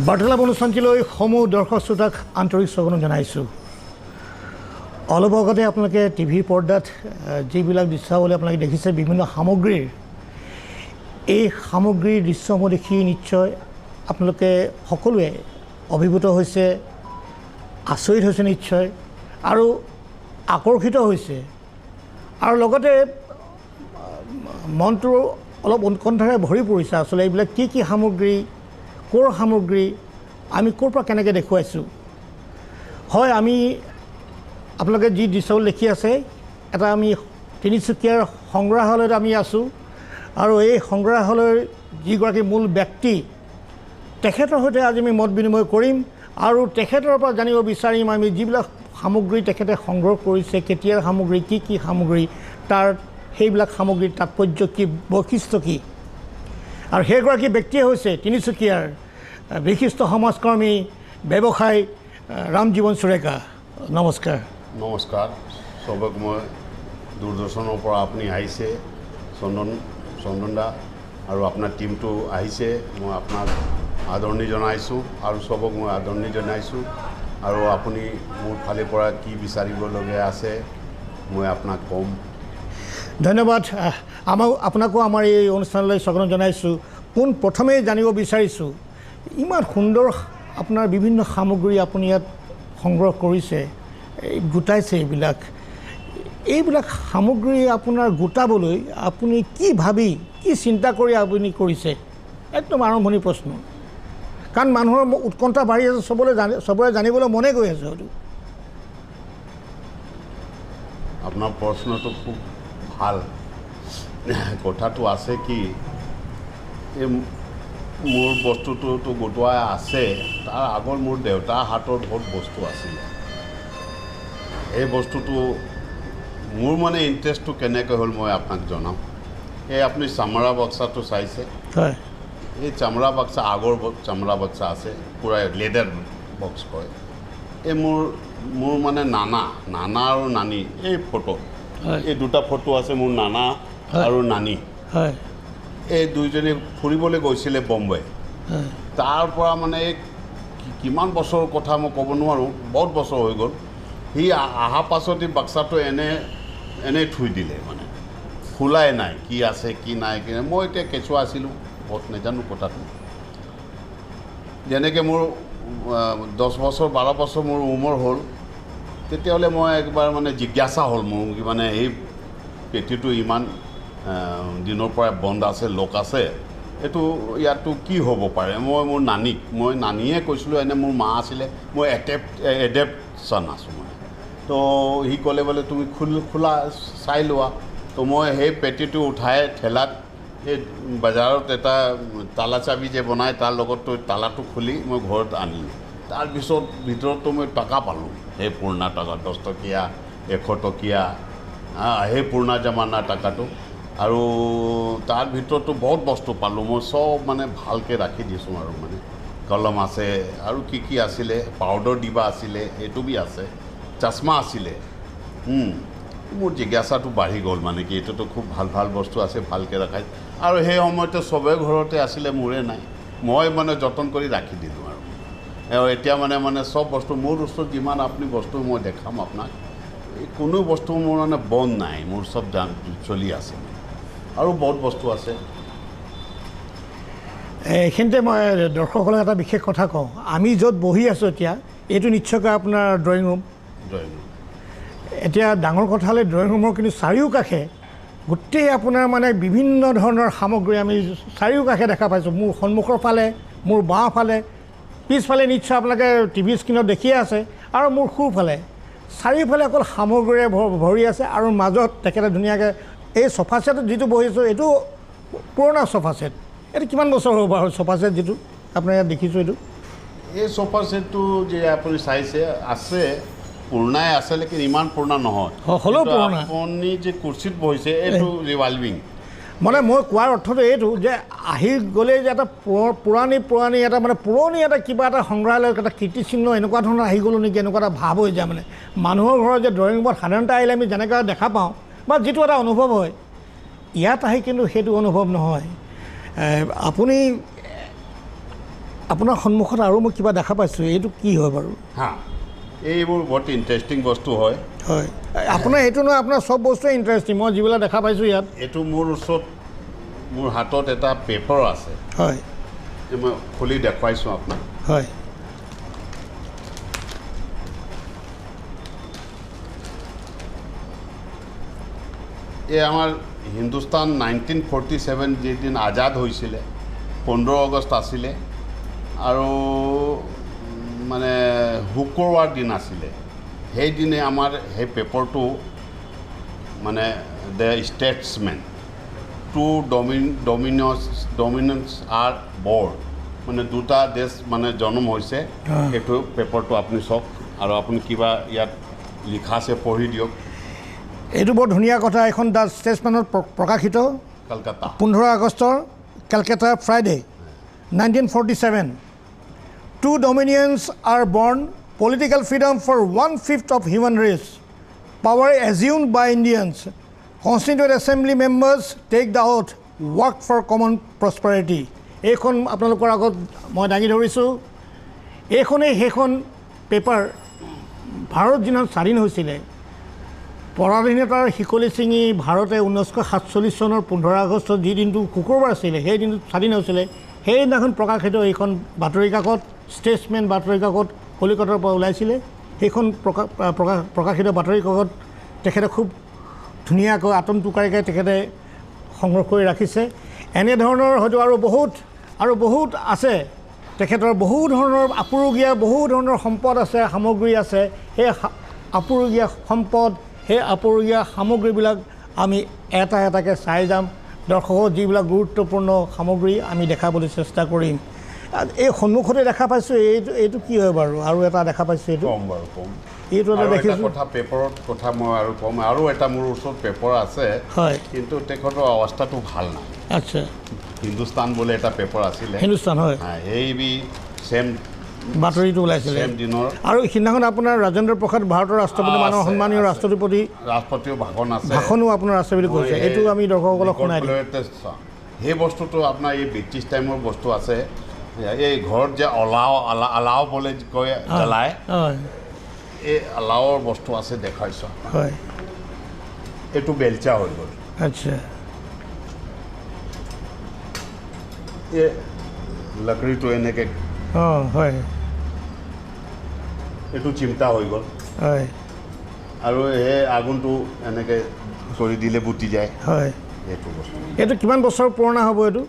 বাৰ্তালাপ অনুষ্ঠানটিলৈ সমূহ দৰ্শক শ্ৰোতাক আন্তৰিক স্বাগতম জনাইছোঁ। অলপ আগতে আপোনালোকে টিভিৰ পৰ্দাত যিবিলাক দৃশ্যাৱলী আপোনালোকে দেখিছে বিভিন্ন সামগ্ৰীৰ, এই সামগ্ৰীৰ দৃশ্যসমূহ দেখি নিশ্চয় আপোনালোকে সকলোৱে অভিভূত হৈছে, আচৰিত হৈছে নিশ্চয় আৰু আকৰ্ষিত হৈছে আৰু লগতে মনটো অলপ উৎকণ্ঠাৰে ভৰি পৰিছে। আচলতে এইবিলাক কি কি সামগ্ৰী, ক'ৰ সামগ্ৰী, আমি ক'ৰ পৰা কেনেকৈ দেখুৱাইছোঁ। হয়, আমি আপোনালোকে যি দৃশ্যবোৰ দেখি আছে, এটা আমি তিনিচুকীয়াৰ সংগ্ৰহালয়ত আমি আছোঁ আৰু এই সংগ্ৰহালয়ৰ যিগৰাকী মূল ব্যক্তি, তেখেতৰ সৈতে আজি আমি মত বিনিময় কৰিম আৰু তেখেতৰ পৰা জানিব বিচাৰিম আমি যিবিলাক সামগ্ৰী তেখেতে সংগ্ৰহ কৰিছে, কেতিয়াৰ সামগ্ৰী, কি কি সামগ্ৰী, তাৰ সেইবিলাক সামগ্ৰীৰ তাৎপৰ্য কি, বৈশিষ্ট্য কি। আৰু সেইগৰাকী ব্যক্তিয়ে হৈছে তিনিচুকীয়াৰ বিশিষ্ট সমাজকৰ্মী, ব্যৱসায়ী ৰামজীৱন সুৰেকা। নমস্কাৰ। নমস্কাৰ চবক। মই দূৰদৰ্শনৰ পৰা আপুনি আহিছে, চন্দন দা আৰু আপোনাৰ টীমটো আহিছে, মই আপোনাক আদৰণি জনাইছোঁ আৰু চবক মই আদৰণি জনাইছোঁ। আৰু আপুনি মোৰ ফালৰ পৰা কি বিচাৰিবলগীয়া আছে মই আপোনাক ক'ম। ধন্যবাদ। আপোনাকো আমাৰ এই অনুষ্ঠানলৈ স্বাগতম জনাইছোঁ। পোন প্ৰথমেই জানিব বিচাৰিছোঁ, ইমান সুন্দৰ আপোনাৰ বিভিন্ন সামগ্ৰী আপুনি ইয়াত সংগ্ৰহ কৰিছে, গোটাইছে, এইবিলাক সামগ্ৰী আপোনাৰ গোটাবলৈ আপুনি কি ভাবি, কি চিন্তা কৰি আপুনি কৰিছে? একদম আৰম্ভণি প্ৰশ্ন, কাৰণ মানুহৰ উৎকণ্ঠা বাঢ়ি আছে, চবৰে জানিবলৈ মনে গৈ আছে। হয়তো আপোনাৰ প্ৰশ্নটো খুব ভাল। কথাটো আছে কি, এই মোৰ বস্তুটোতো গোটোৱাই আছে, তাৰ আগৰ মোৰ দেউতাৰ হাতৰ বহুত বস্তু আছিলে। এই বস্তুটো মোৰ মানে ইণ্টাৰেষ্টটো কেনেকৈ হ'ল মই আপোনাক জনাম। এই আপুনি চামৰা বাক্সাটো চাইছে? হয়। এই চামৰা বাক্সা, আগৰ চামৰা বাক্সা আছে, পূৰা লেডাৰ বক্স কয়। এই মোৰ মানে নানা আৰু নানী, এই ফটো, এই দুটা ফটো আছে মোৰ নানা আৰু নানী। হয়। এই দুইজনে ফুৰিবলৈ গৈছিলে বম্বে। তাৰ পৰা মানে কিমান বছৰৰ কথা মই ক'ব নোৱাৰোঁ, বহুত বছৰ হৈ গ'ল। সি অহা পাছত এই বাক্সাটো এনেই থৈ দিলে, মানে খোলাই নাই, কি আছে কি নাই কি নাই। মই এতিয়া কেঁচুৱা আছিলোঁ, বহুত নাজানো কথাটো। যেনেকৈ মোৰ 10 বছৰ 12 বছৰ মোৰ উমৰ হ'ল, তেতিয়াহ'লে মই একবাৰ মানে জিজ্ঞাসা হ'ল মোৰ, মানে এই পেটিটো ইমান দিনৰ পৰা বন্ধ আছে, লক আছে, এইটো ইয়াতো কি হ'ব পাৰে। মোৰ নানীয়ে কৈছিলোঁ, এনে মোৰ মা আছিলে, মই এডেপ্টশ্যন আছোঁ মানে। তো সি ক'লে বোলে তুমি খোলা চাই লোৱা। তো মই সেই পেটিটো উঠাই ঠেলাত, এই বজাৰত এটা তালা চাবি যে বনাই, তাৰ লগততো তালাটো খুলি মই ঘৰত আনিলোঁ। তাৰপিছত ভিতৰততো মই টকা পালোঁ, সেই পুৰণা টকা, 10 টকীয়া 100 টকীয়া, সেই পুৰণা জামানাৰ টকাটো। আৰু তাৰ ভিতৰতো বহুত বস্তু পালোঁ মই, চব মানে ভালকৈ ৰাখি দিছোঁ। আৰু মানে কলম আছে আৰু কি আছিলে, পাউডাৰ দিবা আছিলে, এইটো বি আছে, চশমা আছিলে। মোৰ জিজ্ঞাসাটো বাঢ়ি গ'ল, মানে কি এইটোতো খুব ভাল বস্তু আছে, ভালকৈ ৰাখাই। আৰু সেই সময়তে চবে ঘৰতে আছিলে, মোৰে নাই, মই মানে যতন কৰি ৰাখি দিলোঁ। আৰু এতিয়া মানে চব বস্তু মোৰ ওচৰত, যিমান আপুনি বস্তু মই দেখাম আপোনাক, কোনো বস্তু মোৰ মানে বন্ধ নাই, মোৰ চব চলি আছে আৰু বহুত বস্তু আছে। এইখিনিতে মই দৰ্শকসকলক এটা বিশেষ কথা কওঁ। আমি য'ত বহি আছোঁ এতিয়া, এইটো নিশ্চয়কৈ আপোনাৰ ড্ৰয়িং ৰুম। এতিয়া ডাঙৰ কথা হ'লে ড্ৰয়িং ৰুমৰ কিন্তু চাৰিওকাষে গোটেই আপোনাৰ মানে বিভিন্ন ধৰণৰ সামগ্ৰী আমি চাৰিওকাষে দেখা পাইছোঁ। মোৰ সন্মুখৰ ফালে, মোৰ বাওঁ ফালে, পিছফালে নিশ্চয় আপোনালোকে টিভি স্ক্ৰীণত দেখিয়ে আছে, আৰু মোৰ সোঁফালে, চাৰিওফালে অকল সামগ্ৰীৰে ভৰি আছে। আৰু মাজত তেখেতে ধুনীয়াকৈ এই চোফা ছেটত যিটো বহিছোঁ, এইটো পুৰণা চোফা ছেট। এইটো কিমান বছৰ হ'ব বাৰু চোফা ছেট যিটো আপোনাৰ ইয়াত দেখিছোঁ? এই চোফা ছেটটো যে আপুনি চাইছে আছে, পুৰণাই আছে, লেকিন ইমান পুৰণা নহয়, হ'লেও পুৰণা। আপুনি যে কুৰ্চীত বহিছে, এইটো ৰিভলভিং। মানে মই কোৱাৰ অৰ্থটো এইটো যে আহি গ'লেই যে এটা পুৰণি এটা মানে পুৰণি এটা কিবা এটা সংগ্ৰহালয়ৰ এটা কীৰ্তিচিহ্ন এনেকুৱা ধৰণৰ আহি গ'লোঁ নেকি, এনেকুৱা এটা ভাৱ হৈ যায়। মানে মানুহৰ ঘৰত যে ড্ৰয়িং ৰুমত সাধাৰণতে আহিলে আমি যেনেকৈ দেখা পাওঁ বা যিটো এটা অনুভৱ হয়, ইয়াত আহি কিন্তু সেইটো অনুভৱ নহয়। আপুনি আপোনাৰ সন্মুখত আৰু মই কিবা দেখা পাইছোঁ, এইটো কি হয় বাৰু? হা, এইবোৰ বহুত ইণ্টাৰেষ্টিং বস্তু হয়। হয়, আপোনাৰ এইটো নহয়, আপোনাৰ চব বস্তুৱে ইণ্টাৰেষ্টিং। মই যিবিলাক দেখা পাইছোঁ ইয়াত, এইটো মোৰ ওচৰত, মোৰ হাতত এটা পেপাৰ আছে। হয়, মই খুলি দেখুৱাইছোঁ আপোনাক। হয়, এই আমাৰ হিন্দুস্তান 1947 যিদিন আজাদ হৈছিলে, 15 আগষ্ট আছিলে আৰু মানে শুক্ৰবাৰ দিন আছিলে। সেইদিনে আমাৰ সেই পেপাৰটো মানে দ্য ষ্টেটছমেন টু ডমিনেন্স আৰ বৰ্ড, মানে দুটা দেশ মানে জন্ম হৈছে। সেইটো পেপাৰটো আপুনি চাওক আৰু আপুনি কিবা ইয়াত লিখা আছে পঢ়ি দিয়ক। এইটো বৰ ধুনীয়া কথা। এখন দ্য ষ্টেটছমেনত প্ৰকাশিত, কলকাতা, 15 আগষ্টৰ Calcutta Friday 1947। Two dominions are born, political freedom for 1/5 of human race, power assumed by Indians, constituent assembly members take the oath, work for common prosperity. এইখন আপোনালোকৰ আগত মই দাঙি ধৰিছোঁ। এইখনেই সেইখন পেপাৰ। ভাৰত যিখন স্বাধীন হৈছিলে, পৰাধীনতাৰ শিকলি ছিঙি ভাৰতে 1947 চনৰ 15 আগষ্টত যি দিনটো শুক্ৰবাৰ আছিলে, সেই দিনটো স্বাধীন হৈছিলে, সেইদিনাখন প্ৰকাশিত এইখন বাতৰি কাকত, ষ্টেটছমেন বাতৰি কাকত কলিকতাৰ পৰা ওলাইছিলে। সেইখন প্ৰকাশিত বাতৰি কাকত তেখেতে খুব ধুনীয়াকৈ আটমটুকাৰিকৈ তেখেতে সংগ্ৰহ কৰি ৰাখিছে। এনেধৰণৰ হয়তো আৰু বহুত আছে। তেখেতৰ বহু ধৰণৰ আপুৰুগীয়া বহু ধৰণৰ সম্পদ আছে, সামগ্ৰী আছে। সেই আপুৰুগীয়া সম্পদ, সেই আপুৰুগীয়া সামগ্ৰীবিলাক আমি এটা এটাকৈ চাই যাম। দৰ্শকক যিবিলাক গুৰুত্বপূৰ্ণ সামগ্ৰী আমি দেখাবলৈ চেষ্টা কৰিম। এই সন্মুখতে দেখা পাইছোঁ, এইটো কি হয় বাৰু? আৰু এটা দেখা পাইছোঁ, এইটো কম বাৰু কম। এইটো এটা দেখিছোঁ কথা পেপাৰত কথা মই আৰু কম। আৰু এটা মোৰ ওচৰত পেপাৰ আছে, হয়, কিন্তু তেখেতৰ অৱস্থাটো ভাল নাই। আচ্ছা, হিন্দুস্তান বুলি এটা পেপাৰ আছিলে, হিন্দুস্তান, হয়, সেই ছেম বাতৰিটো ওলাইছিলে। ছেম দিনৰ আৰু সিদিনাখন আপোনাৰ ৰাজেন্দ্ৰ প্ৰসাদ ভাৰতৰ ৰাষ্ট্ৰপতি, মানৱ সন্মানীয় ৰাষ্ট্ৰপতিও ভাষণো আপোনাৰ আছে বুলি কৈছে। এইটো আমি দৰ্শকসকলক শুনাই দিম। সেই বস্তুটো আপোনাৰ এই ব্ৰিটিছ টাইমৰ বস্তু আছে। এই ঘৰত যে আলাও বুলি কয়, জ্বলায়, এই আলাওৰ বস্তু আছে, দেখাইছোঁ। হয়, এইটো বেলচা হৈ গ'ল। আচ্ছা, এই লকড়িটো এনেকৈ, হয়, এইটো চিমটা হৈ গ'ল। হয়, আৰু সেই আগুনটো এনেকৈ কৰি দিলে বুটি যায়। হয়, এইটো বস্তু, এইটো কিমান বছৰ পুৰণা হ'ব? এইটো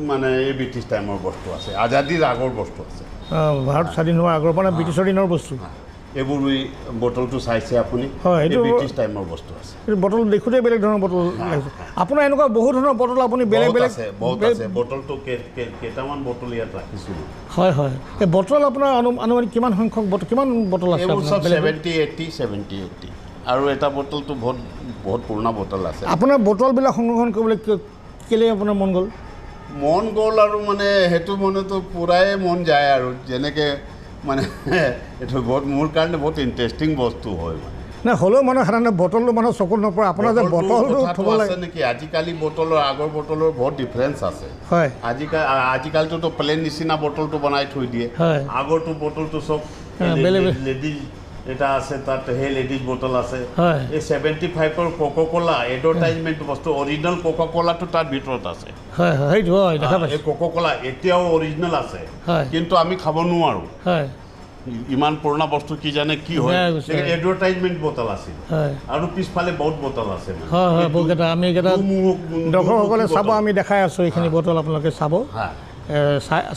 মানে এই ব্ৰিটিছ টাইমৰ বস্তু আছে, আজাদীৰ আগৰ বস্তু আছে। ভাৰত স্বাধীন হোৱাৰ আগৰ পৰা ব্ৰিটিছৰ দিনৰ বস্তু। এইবোৰ বটলটো চাইছে আপুনি? হয়, এইটো ব্ৰিটিছ টাইমৰ বস্তু আছে। বটল দেখোঁতে বেলেগ ধৰণৰ বটল লাগিছে। আপোনাৰ এনেকুৱা বহু ধৰণৰ বটল আপুনি বেলেগ বহুত আছে। বটলটো কেইটামান বটল ইয়াত ৰাখিছিলোঁ। হয়, হয়, এই বটল আপোনাৰ আনুমানিক কিমান সংখ্যক বটল, কিমান বটল আছে? এইবোৰ চব 70-80 আৰু এটা বটলটো বহুত পুৰণা বটল আছে। আপোনাৰ বটলবিলাক সংৰক্ষণ কৰিবলৈ কেলৈ আপোনাৰ মন গ'ল আৰু মানে সেইটো মনেতো পূৰাই মন যায় আৰু যেনেকৈ মানে এইটো মোৰ কাৰণে বহুত ইণ্টাৰেষ্টিং বস্তু হয়। নাই হ'লেও মানে সাধাৰণতে বটলটো মানুহৰ চকুত নপৰে। আপোনাৰ যে বটলটো থ'ব লাগে নেকি, আজিকালি বটলৰ আগৰ বটলৰ বহুত ডিফাৰেঞ্চ আছে। হয়, আজিকালিতো প্লেন নিচিনা বটলটো বনাই থৈ দিয়ে। আগৰটো বটলটো চব লেডিজ এটা আছে, তাত সেই লেডিজ বটল আছে। এই 75ৰ কোকা-কোলা এডভাৰটাইজমেণ্ট বস্তু, অৰিজিনেল কোকা-কোলাটো তাৰ ভিতৰত আছে। এই কোকা-কোলা এতিয়াও অৰিজিনেল আছে, কিন্তু আমি খাব নোৱাৰোঁ। ইমান পুৰণা বস্তু কি জানে কি হয়, এডভাৰটাইজমেণ্ট বটল আছিল। আৰু পিছফালে বহুত বটল আছে। আমি দৰ্শকসকলে চাব, আমি দেখাই আছোঁ এইখিনি বটল, আপোনালোকে চাব,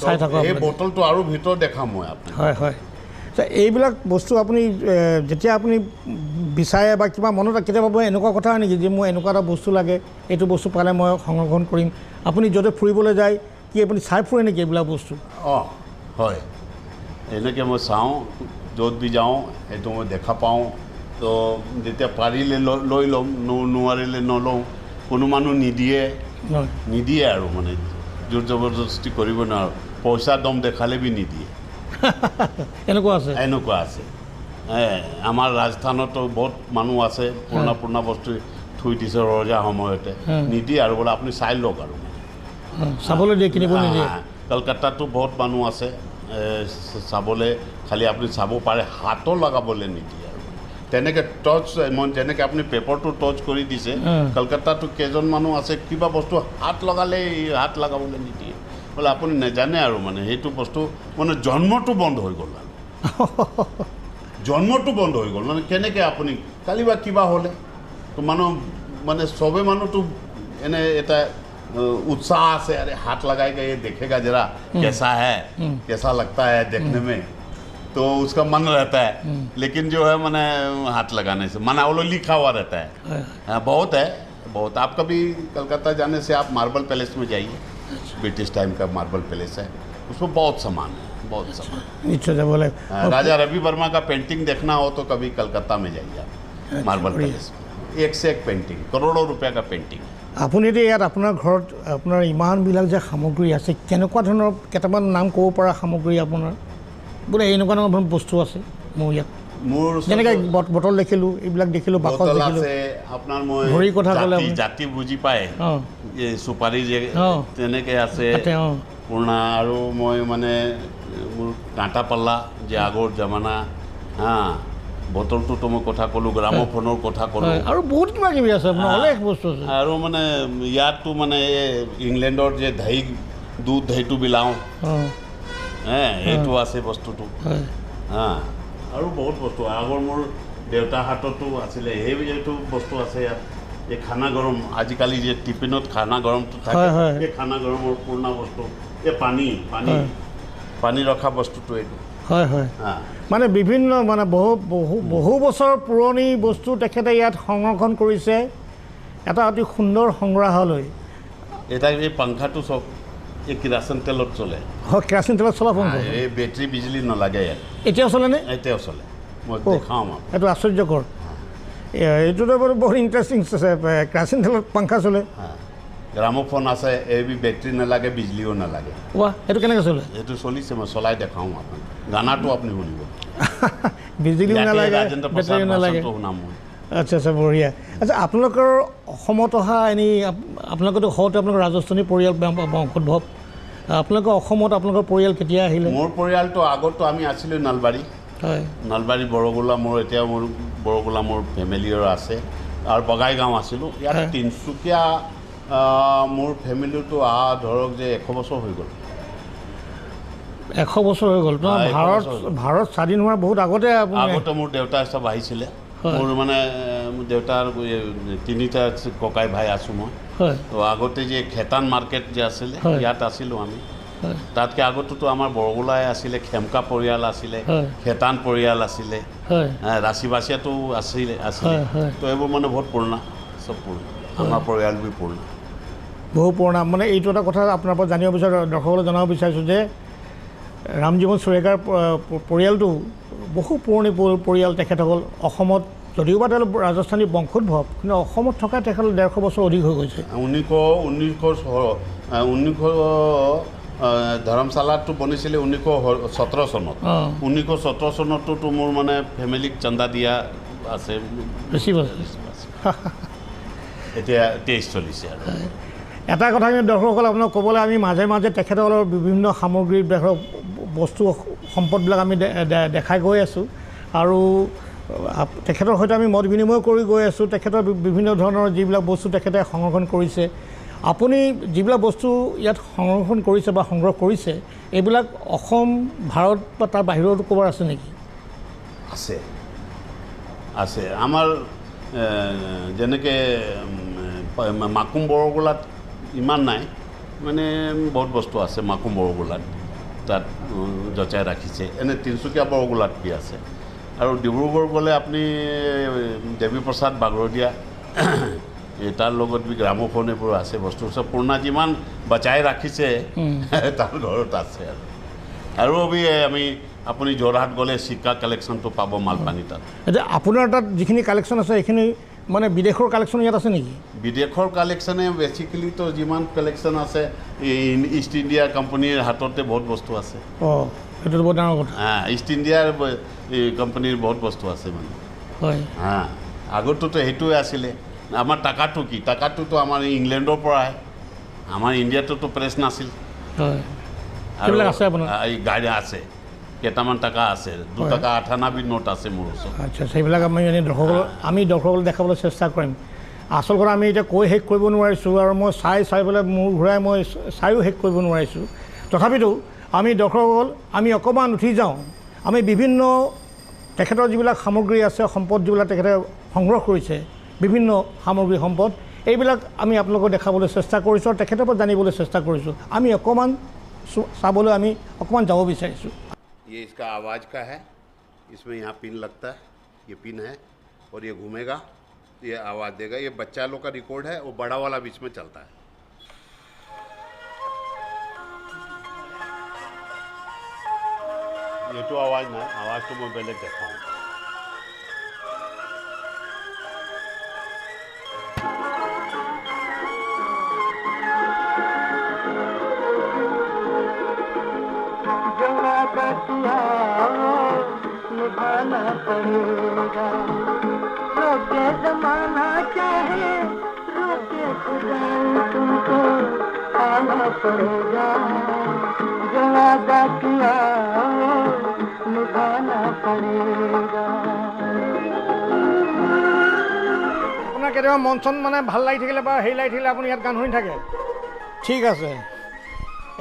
চাই থাকক। এই বটলটো আৰু ভিতৰত দেখাম মই আপোনাক। হয়, হয়, এইবিলাক বস্তু আপুনি যেতিয়া আপুনি বিচাৰে বা কিবা মনত কেতিয়াবা এনেকুৱা কথা হয় নেকি যে মোৰ এনেকুৱা এটা বস্তু লাগে, এইটো বস্তু পালে মই সংৰক্ষণ কৰিম? আপুনি য'তে ফুৰিবলৈ যায় কি আপুনি চাই ফুৰে নেকি এইবিলাক বস্তু? হয়, এনেকৈ মই চাওঁ, য'ত বি যাওঁ সেইটো মই দেখা পাওঁ। তো যেতিয়া পাৰিলে লৈ ল'ম, নোৱাৰিলে নলওঁ। কোনো মানুহ নিদিয়ে আৰু মানে জোৰ জবৰদস্তি কৰিব নোৱাৰোঁ। পইচা দম দেখালে বি নিদিয়ে। এনেকুৱা আছে। আমাৰ ৰাজস্থানতো বহুত মানুহ আছে, পুৰণা বস্তু থৈ দিছে ৰজা সময়তে, নিদিয়ে আৰু বোলে আপুনি চাই লওক আৰু চাবলৈ দিয়ে, কিনিব নিদিয়ে। কলকাতাতো বহুত মানুহ আছে চাবলৈ, খালি আপুনি চাব পাৰে, হাতো লগাবলৈ নিদিয়ে আৰু তেনেকৈ টচ মই যেনেকৈ আপুনি পেপাৰটো টচ কৰি দিছে, কলকাতাতো কেইজন মানুহ আছে কিবা বস্তু হাত লগালেই হাত লগাবলৈ নিদিয়ে বোলে আপুনি নাজানে আৰু মানে সেইটো বস্তু মানে জন্মটো বন্ধ হৈ গ'ল আৰু জন্মটো বন্ধ হৈ গ'ল মানে কেনেকৈ আপুনি কালি বা কিবা হ'লে তো মানুহ মানে চবে মানুহটো এনে এটা उत्साह से अरे हाथ लगाएगा ये देखेगा जरा कैसा है, कैसा लगता है देखने में, तो उसका मन रहता है। लेकिन जो है मैंने हाथ लगाने से मना वो लिखा हुआ रहता है। बहुत है बहुत। आप कभी कलकत्ता जाने से आप मार्बल पैलेस में जाइए, ब्रिटिश टाइम का मार्बल पैलेस है, उसमें बहुत सामान है, बहुत सामान। बोले राजा रवि वर्मा का पेंटिंग देखना हो तो कभी कलकत्ता में जाइए आप, मार्बल पैलेस में एक से एक पेंटिंग, करोड़ों रुपये का पेंटिंग। আপুনি এতিয়া ইয়াত আপোনাৰ ঘৰত আপোনাৰ ইমানবিলাক যে সামগ্ৰী আছে, কেনেকুৱা ধৰণৰ কেইটামান নাম ক'ব পৰা সামগ্ৰী আপোনাৰ বোলে এনেকুৱা ধৰণৰ বস্তু আছে মোৰ ইয়াত? মোৰ যেনেকৈ বটল দেখিলোঁ, এইবিলাক দেখিলোঁ, বাকচ দেখিলোঁ, আপোনাৰ মই ঘড়ীৰ কথা ক'লে জাতি বুজি পায়, এই চুপাৰী যে তেনেকৈ আছে পুৰণা, আৰু মই মানে মোৰ কাঁটা পাল্লা যে আগৰ জামানা, বটলটোতো মই কথা ক'লোঁ, গ্ৰামোফোনৰ কথা ক'লোঁ, আৰু বহুত কিবা কিবি আছে আপোনাৰ অলেখ বস্তু আছে। আৰু মানে ইয়াততো মানে ইংলেণ্ডৰ যে দুধ দহিটো বিলাওঁ, সেইটো আছে বস্তুটো, আৰু বহুত বস্তু আগৰ মোৰ দেউতাৰ হাততো আছিলে, সেইটো বস্তু আছে ইয়াত। এই খানা গৰম, আজিকালি যে টিফিনত খানা গৰমটো থাকে, এই খানা গৰমৰ পুৰণা বস্তু, এই পানী ৰখা বস্তুটো এইটো। হয় হয়, মানে বিভিন্ন মানে বহু বছৰ পুৰণি বস্তু তেখেতে ইয়াত সংৰক্ষণ কৰিছে, এটা অতি সুন্দৰ সংগ্ৰহালয়। এটা এই পাংখাটো চব এই কেৰাচিন তেলত চলে। হয়, কেৰাচিন তেলত চলা পাংখা, এই বেটাৰী বিজুলী নালাগে ইয়াত। এতিয়াও চলেনে? এতিয়াও চলে, মই দেখাওঁ। এইটো আশ্চৰ্যকৰ, এইটোতো বাৰু বহুত ইণ্টাৰেষ্টিং আছে, কেৰাচিন তেলত পাংখা চলে। গ্ৰামোফোন আছে, এই বেটাৰী নালাগে, বিজুলীও নালাগে। ৱাহ, এইটো কেনেকৈ চলে? এইটো চলিছে, মই চলাই দেখাওঁ আপোনাক, গানাটো আপুনি শুনিব। বিজুলীও নালাগে, বেটাৰীও নালাগে। আচ্ছা আচ্ছা, বঢ়িয়া। আচ্ছা, আপোনালোকৰ অসমত অহা এনেই আপোনালোকেতো হওঁতে আপোনালোকৰ ৰাজস্থানী পৰিয়াল বংশোদ্ভৱ, আপোনালোকৰ অসমত আপোনালোকৰ পৰিয়াল কেতিয়া আহিলে? মোৰ পৰিয়ালটো আগতো আমি আছিলোঁ নলবাৰী। হয়, নলবাৰী বৰগোলা, মোৰ এতিয়াও মোৰ বৰগোলা মোৰ ফেমিলিৰ আছে, আৰু বগাইগাঁও আছিলোঁ। ইয়াত তিনিচুকীয়া মোৰ ফেমিলিটো ধৰক যে 100 বছৰ হৈ গ'ল। 100 বছৰ হৈ গ'ল? ভাৰত স্বাধীন হোৱাৰ বহুত আগতে মোৰ দেউতা চব আহিছিলে। মোৰ মানে দেউতাৰ 3টা ককাই ভাই আছোঁ মই। তো আগতে যে খেতান মাৰ্কেট যে আছিলে, ইয়াত আছিলোঁ আমি। তাতকৈ আগতেতো আমাৰ বৰগোলাই আছিলে, খেমকা পৰিয়াল আছিলে, খেতান পৰিয়াল আছিলে, ৰাচিবাচিয়াটো আছিলে। তো এইবোৰ মানে বহুত পুৰণা, চব পুৰণা, আমাৰ পৰিয়ালবোৰ পুৰণা, বহু পুৰণা। মানে এইটো এটা কথা আপোনাৰ পৰা জানিব বিচাৰোঁ, দৰ্শকলৈ জনাব বিচাৰিছোঁ যে ৰামজীৱন চুৰেকাৰ পৰিয়ালটো বহু পুৰণি পৰিয়াল। তেখেতসকল অসমত, যদিও বা তেওঁলোক ৰাজস্থানী বংশোদ্ভৱ, কিন্তু অসমত থকা তেখেতসকল 150 বছৰ অধিক হৈ গৈছে। 1900 ধৰ্মশালাটো বনিছিলে 1917 চনত। 1917 চনততো মোৰ মানে ফেমিলিক চান্দা দিয়া আছে, বেছি আছে। এতিয়া 23 চলিছে। আৰু এটা কথা কিন্তু দৰ্শকসকল আপোনাক ক'বলৈ, আমি মাজে মাজে তেখেতসকলৰ বিভিন্ন সামগ্ৰী বস্তু সম্পদবিলাক আমি দেখাই গৈ আছোঁ, আৰু তেখেতৰ সৈতে আমি মত বিনিময় কৰি গৈ আছোঁ। তেখেতৰ বিভিন্ন ধৰণৰ যিবিলাক বস্তু তেখেতে সংৰক্ষণ কৰিছে, আপুনি যিবিলাক বস্তু ইয়াত সংৰক্ষণ কৰিছে বা সংগ্ৰহ কৰিছে, এইবিলাক অসম, ভাৰত বা তাৰ বাহিৰতো ক'ৰবাত আছে নেকি? আছে আছে, আমাৰ যেনেকৈ মাকুম বৰগোলাত ইমান নাই, মানে বহুত বস্তু আছে মাকুম বৰগোলাত, তাত যচাই ৰাখিছে। এনে তিনিচুকীয়া বৰগোলাত কি আছে, আৰু ডিব্ৰুগড় গ'লে আপুনি দেৱীপ্ৰসাদ বাগৰদীয়া, তাৰ লগত গ্ৰামোফোন এইবোৰ আছে, বস্তু চব পুৰণা যিমান বচাই ৰাখিছে তাৰ ঘৰত আছে। আৰু আমি আপুনি যোৰহাট গ'লে চিকা কালেকশ্যনটো পাব, মালপানী তাত। এতিয়া আপোনাৰ তাত যিখিনি কালেকশ্যন আছে সেইখিনি মানে বিদেশৰ কালেকশ্যন ইয়াত আছে নেকি? বিদেশৰ কালেকশ্যনে বেচিকেলিতো যিমান কালেকশ্যন আছে ইষ্ট ইণ্ডিয়া কোম্পানীৰ হাততে বহুত বস্তু আছে। সেইটো বহুত ডাঙৰ কথা। ইষ্ট ইণ্ডিয়াৰ কোম্পানীৰ বহুত বস্তু আছে মানে। হয়, আগততো সেইটোৱে আছিলে। আমাৰ টাকাটো কি, টাকাটোতো আমাৰ ইংলেণ্ডৰ পৰা আহে, আমাৰ ইণ্ডিয়াটোতো প্ৰেছ নাছিল। হয়, সেইবিলাক আছে আপোনাৰ? এই গাড়ী আছে, কেইটামান টকা আছে, 2 টকা 8 আনা বি নোট আছে মোৰ ওচৰত। আচ্ছা, সেইবিলাক আমি দৰ্শকক দেখাবলৈ চেষ্টা কৰিম। আচল কথা আমি এতিয়া কৈ শেষ কৰিব নোৱাৰিছোঁ, আৰু মই চাই পেলাই মূৰ ঘূৰাই মই চায়ো শেষ কৰিব নোৱাৰিছোঁ। তথাপিতো আমি দৰ্শকসকল আমি অকণমান উঠি যাওঁ। আমি বিভিন্ন তেখেতৰ যিবিলাক সামগ্ৰী আছে, সম্পদ যিবিলাক তেখেতে সংগ্ৰহ কৰিছে, বিভিন্ন সামগ্ৰী সম্পদ, এইবিলাক আমি আপোনালোকক দেখাবলৈ চেষ্টা কৰিছোঁ আৰু তেখেতৰ পৰা জানিবলৈ চেষ্টা কৰিছোঁ। আমি অকণমান চাবলৈ আমি অকণমান যাব বিচাৰিছোঁ। ये इसका आवाज़ का है, इसमें यहाँ पिन लगता है, ये पिन है और ये घूमेगा तो ये आवाज़ देगा। ये बच्चा लोग का रिकॉर्ड है, वो बड़ा वाला बीच में चलता है। ये तो आवाज़ ना, आवाज़ तो मैं पहले देखता हूँ। निभाना पड़ेगा, रोके जमाना चाहे रोके खुदा, तुमको आना पड़ेगा, जो वादा किया निभाना पड़ेगा। আপোনাৰ কেতিয়াবা মন চন মানে ভাল লাগি থাকিলে বা হেৰি লাগি থাকিলে আপুনি ইয়াত গান শুনি থাকে? ঠিক আছে।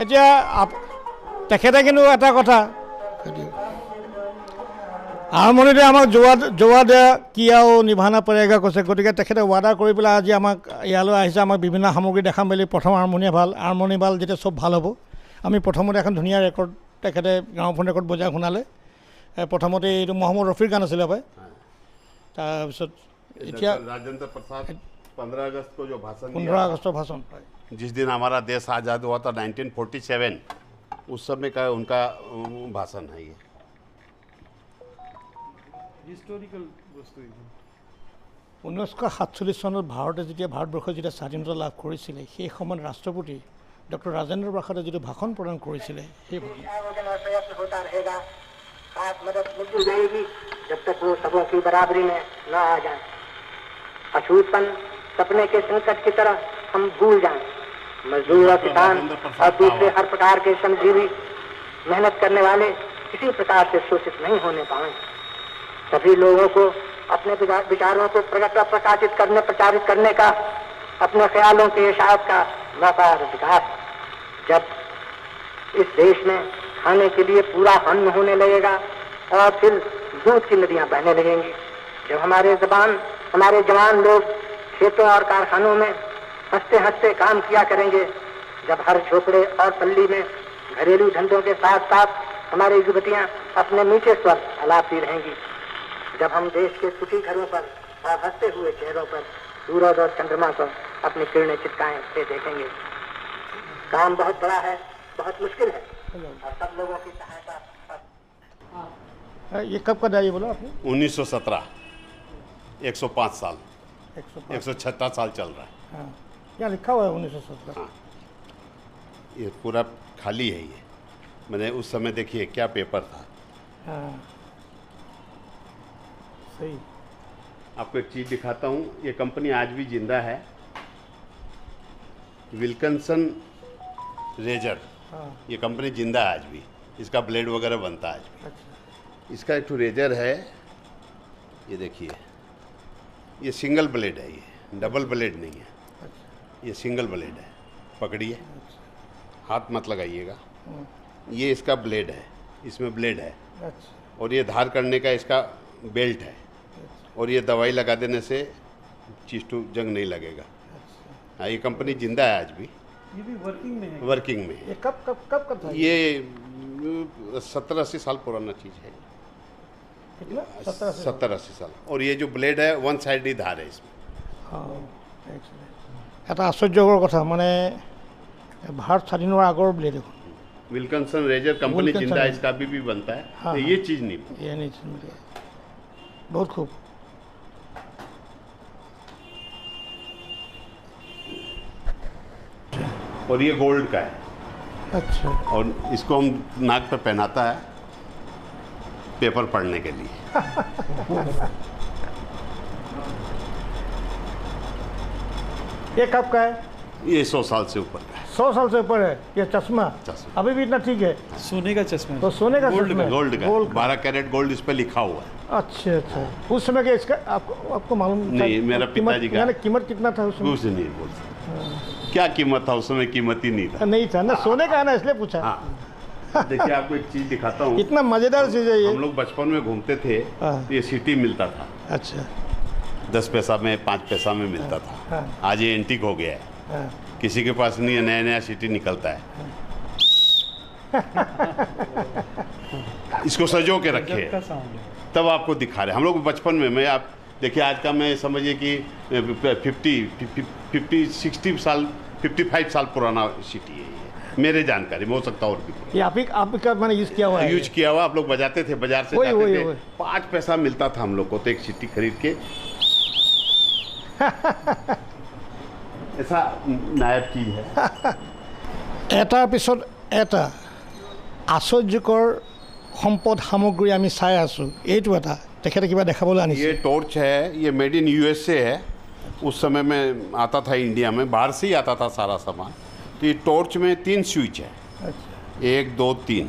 এতিয়া তেখেতে কিন্তু এটা কথা আৰম্ভণিতে আমাক জোৱা দিয়া কি আৰু নিভানা পৰেগা কৈছে। গতিকে তেখেতে ৱাদা কৰি পেলাই আজি আমাক ইয়ালৈ আহিছে, আমাক বিভিন্ন সামগ্ৰী দেখাম বুলি। প্ৰথম আৰম্ভণি ভাল, যেতিয়া চব ভাল হ'ব। আমি প্ৰথমতে এখন ধুনীয়া ৰেকৰ্ড তেখেতে গ্ৰামোফোন ৰেকৰ্ড বজাই শুনালে। প্ৰথমতে এইটো মহম্মদ ৰফিৰ গান আছিলে হপায়। তাৰপিছত এতিয়া राजेंद्र प्रसाद 15 अगस्त को जो भाषण 15 আগষ্টৰ ভাষণ, जिस दिन हमारा देश आज़ाद हुआ था 1947, उस समय का उनका भाषण है। ये হিষ্টৰিকেল বস্তু। 1947 চনত ভাৰতে যেতিয়া ভাৰতবৰ্ষই যেতিয়া স্বাধীনতা লাভ কৰিছিলে, সেই সময়ত ৰাষ্ট্ৰপতি ডক্টৰ ৰাজেন্দ্ৰ প্ৰসাদে যিটো ভাষণ প্ৰদান কৰিছিলে, সেই जब तक वो सबों की बराबरी में न आ जाए, अछूतपन सपने के संकट की तरह हम भूल जाएं। मजदूर और किसान और दूसरे हर प्रकार के श्रमजीवी मेहनत करने वाले किसी प्रकार से शोषित नहीं होने पाए। सभी लोगों को अपने विचारों को प्रचारित करने का, अपने ख्यालों के इशाअत का मौका और अधिकार। जब इस देश में खाने के लिए पूरा अन्न होने लगेगा और फिर दूध की नदियां बहने लगेंगी, जब हमारे जवान लोग खेतों और कारखानों में हंसते हंसते काम किया करेंगे, जब हर झोपड़े और पल्ली में घरेलू धंधों के साथ साथ हमारी युवतियां अपने मीठे स्वर अलापती रहेंगी, जब हम देश के सुखी घरों पर और हंसते हुए चेहरों पर सूरज और चंद्रमा पर अपनी किरणें चिपकाते देखेंगे। काम बहुत बड़ा है, बहुत मुश्किल है, और सब लोगों की सहायता। ये कब का डायरी बोला आपने? 1917, 105 साल, 106 साल चल रहा है। हाँ, क्या लिखा हुआ है 1917? हाँ, ये पूरा खाली है। ये मैंने उस समय देखिए क्या पेपर था। हाँ, सही। आपको एक चीज़ दिखाता हूँ। ये कंपनी आज भी जिंदा है, विल्किंसन रेजर। हाँ, ये कंपनी जिंदा है आज भी, इसका ब्लेड वगैरह बनता है आज भी। अच्छा, इसका एक तो रेजर है, ये देखिए, ये सिंगल ब्लेड है, ये डबल ब्लेड नहीं है, अच्छा, ये सिंगल ब्लेड है। पकड़िए, हाथ मत लगाइएगा। हम्म, ये इसका ब्लेड है, इसमें ब्लेड है, अच्छा, और ये धार करने का इसका बेल्ट है, और ये दवाई लगा देने से चिस्टू जंग नहीं लगेगा। अच्छा। हाँ, ये कंपनी जिंदा है आज भी, ये भी वर्किंग में है। वर्किंग में है। ये कब था? ये 70-80 साल पुराना चीज़ है। कितना? 70 70-80 साल। और ये जो ब्लेड है वन साइड ही धार है इसमें। हाँ, এটা আশ্চৰ্যকৰ কথা, মানে ভাৰত স্বাধীন হোৱাৰ আগৰ ব্লেড এখন। विल्किंसन रेजर कंपनी विल्किंसन जिंदा है, रेजर। इसका अभी भी बनता है। हाँ, तो ये चीज़ नहीं। ये नहीं मिले, बहुत खूब। और ये गोल्ड का है, अच्छा, और इसको हम नाक पे पहनाता है पेपर पढ़ने के लिए। ये कब का है? ये 100 साल से ऊपर का है। 100 साल से ऊपर है ये चश्मा। चश्मा। अभी भी इतना ठीक है? सोने का चश्मा तो सोने का गोल्ड चश्मा का, है? गोल्ड का, 12 कैरेट गोल्ड इस पे लिखा हुआ है। अच्छा अच्छा। उस समय के इसका आपको मालूम था? नहीं, मेरा पिताजी का। यानी कीमत कितना था उस समय? कुछ नहीं बोल सकते क्या कीमत था उस समय, कीमत ही नहीं था। नहीं था ना, सोने का है ना, इसलिए पूछा। हाँ देखिए आपको एक चीज़ दिखाता हूँ। इतना मज़ेदार चीज़ है ये। हम लोग बचपन में घूमते थे, हाँ। ये सिटी मिलता था। अच्छा 10 पैसा में, 5 पैसा में मिलता था। हाँ। आज ये एंटीक हो गया है, हाँ। किसी के पास नहीं है, नया नया सिटी निकलता है। इसको सजो के रखे का साउंड है। तब आपको दिखा रहे। हम लोग बचपन में, मैं आप देखिए आज का, मैं समझिए कि 55 साल पुराना सिटी है ये, मेरे जानकारी में, हो सकता है और भी। ये आप ही का मैंने यूज़ किया हुआ है? यूज किया हुआ। आप लोग बजाते थे, बाजार से वही, जाते वही, थे, वही। 5 पैसा मिलता था हम लोग को, तो एक सिटी खरीद के ऐसा नायब चीज है। এটাৰ পিছত এটা আশ্চৰ্যকৰ সম্পদ সামগ্ৰী আমি চাই আছোঁ। এইটো এটা তেখেতে কিবা দেখাবলৈ আনিছে। ये टॉर्च है, ये मेड इन यूएसए है। उस समय में आता था इंडिया में, बाहर से ही आता था सारा सामान। तो ये टॉर्च में 3 स्विच है। अच्छा 1 2 3।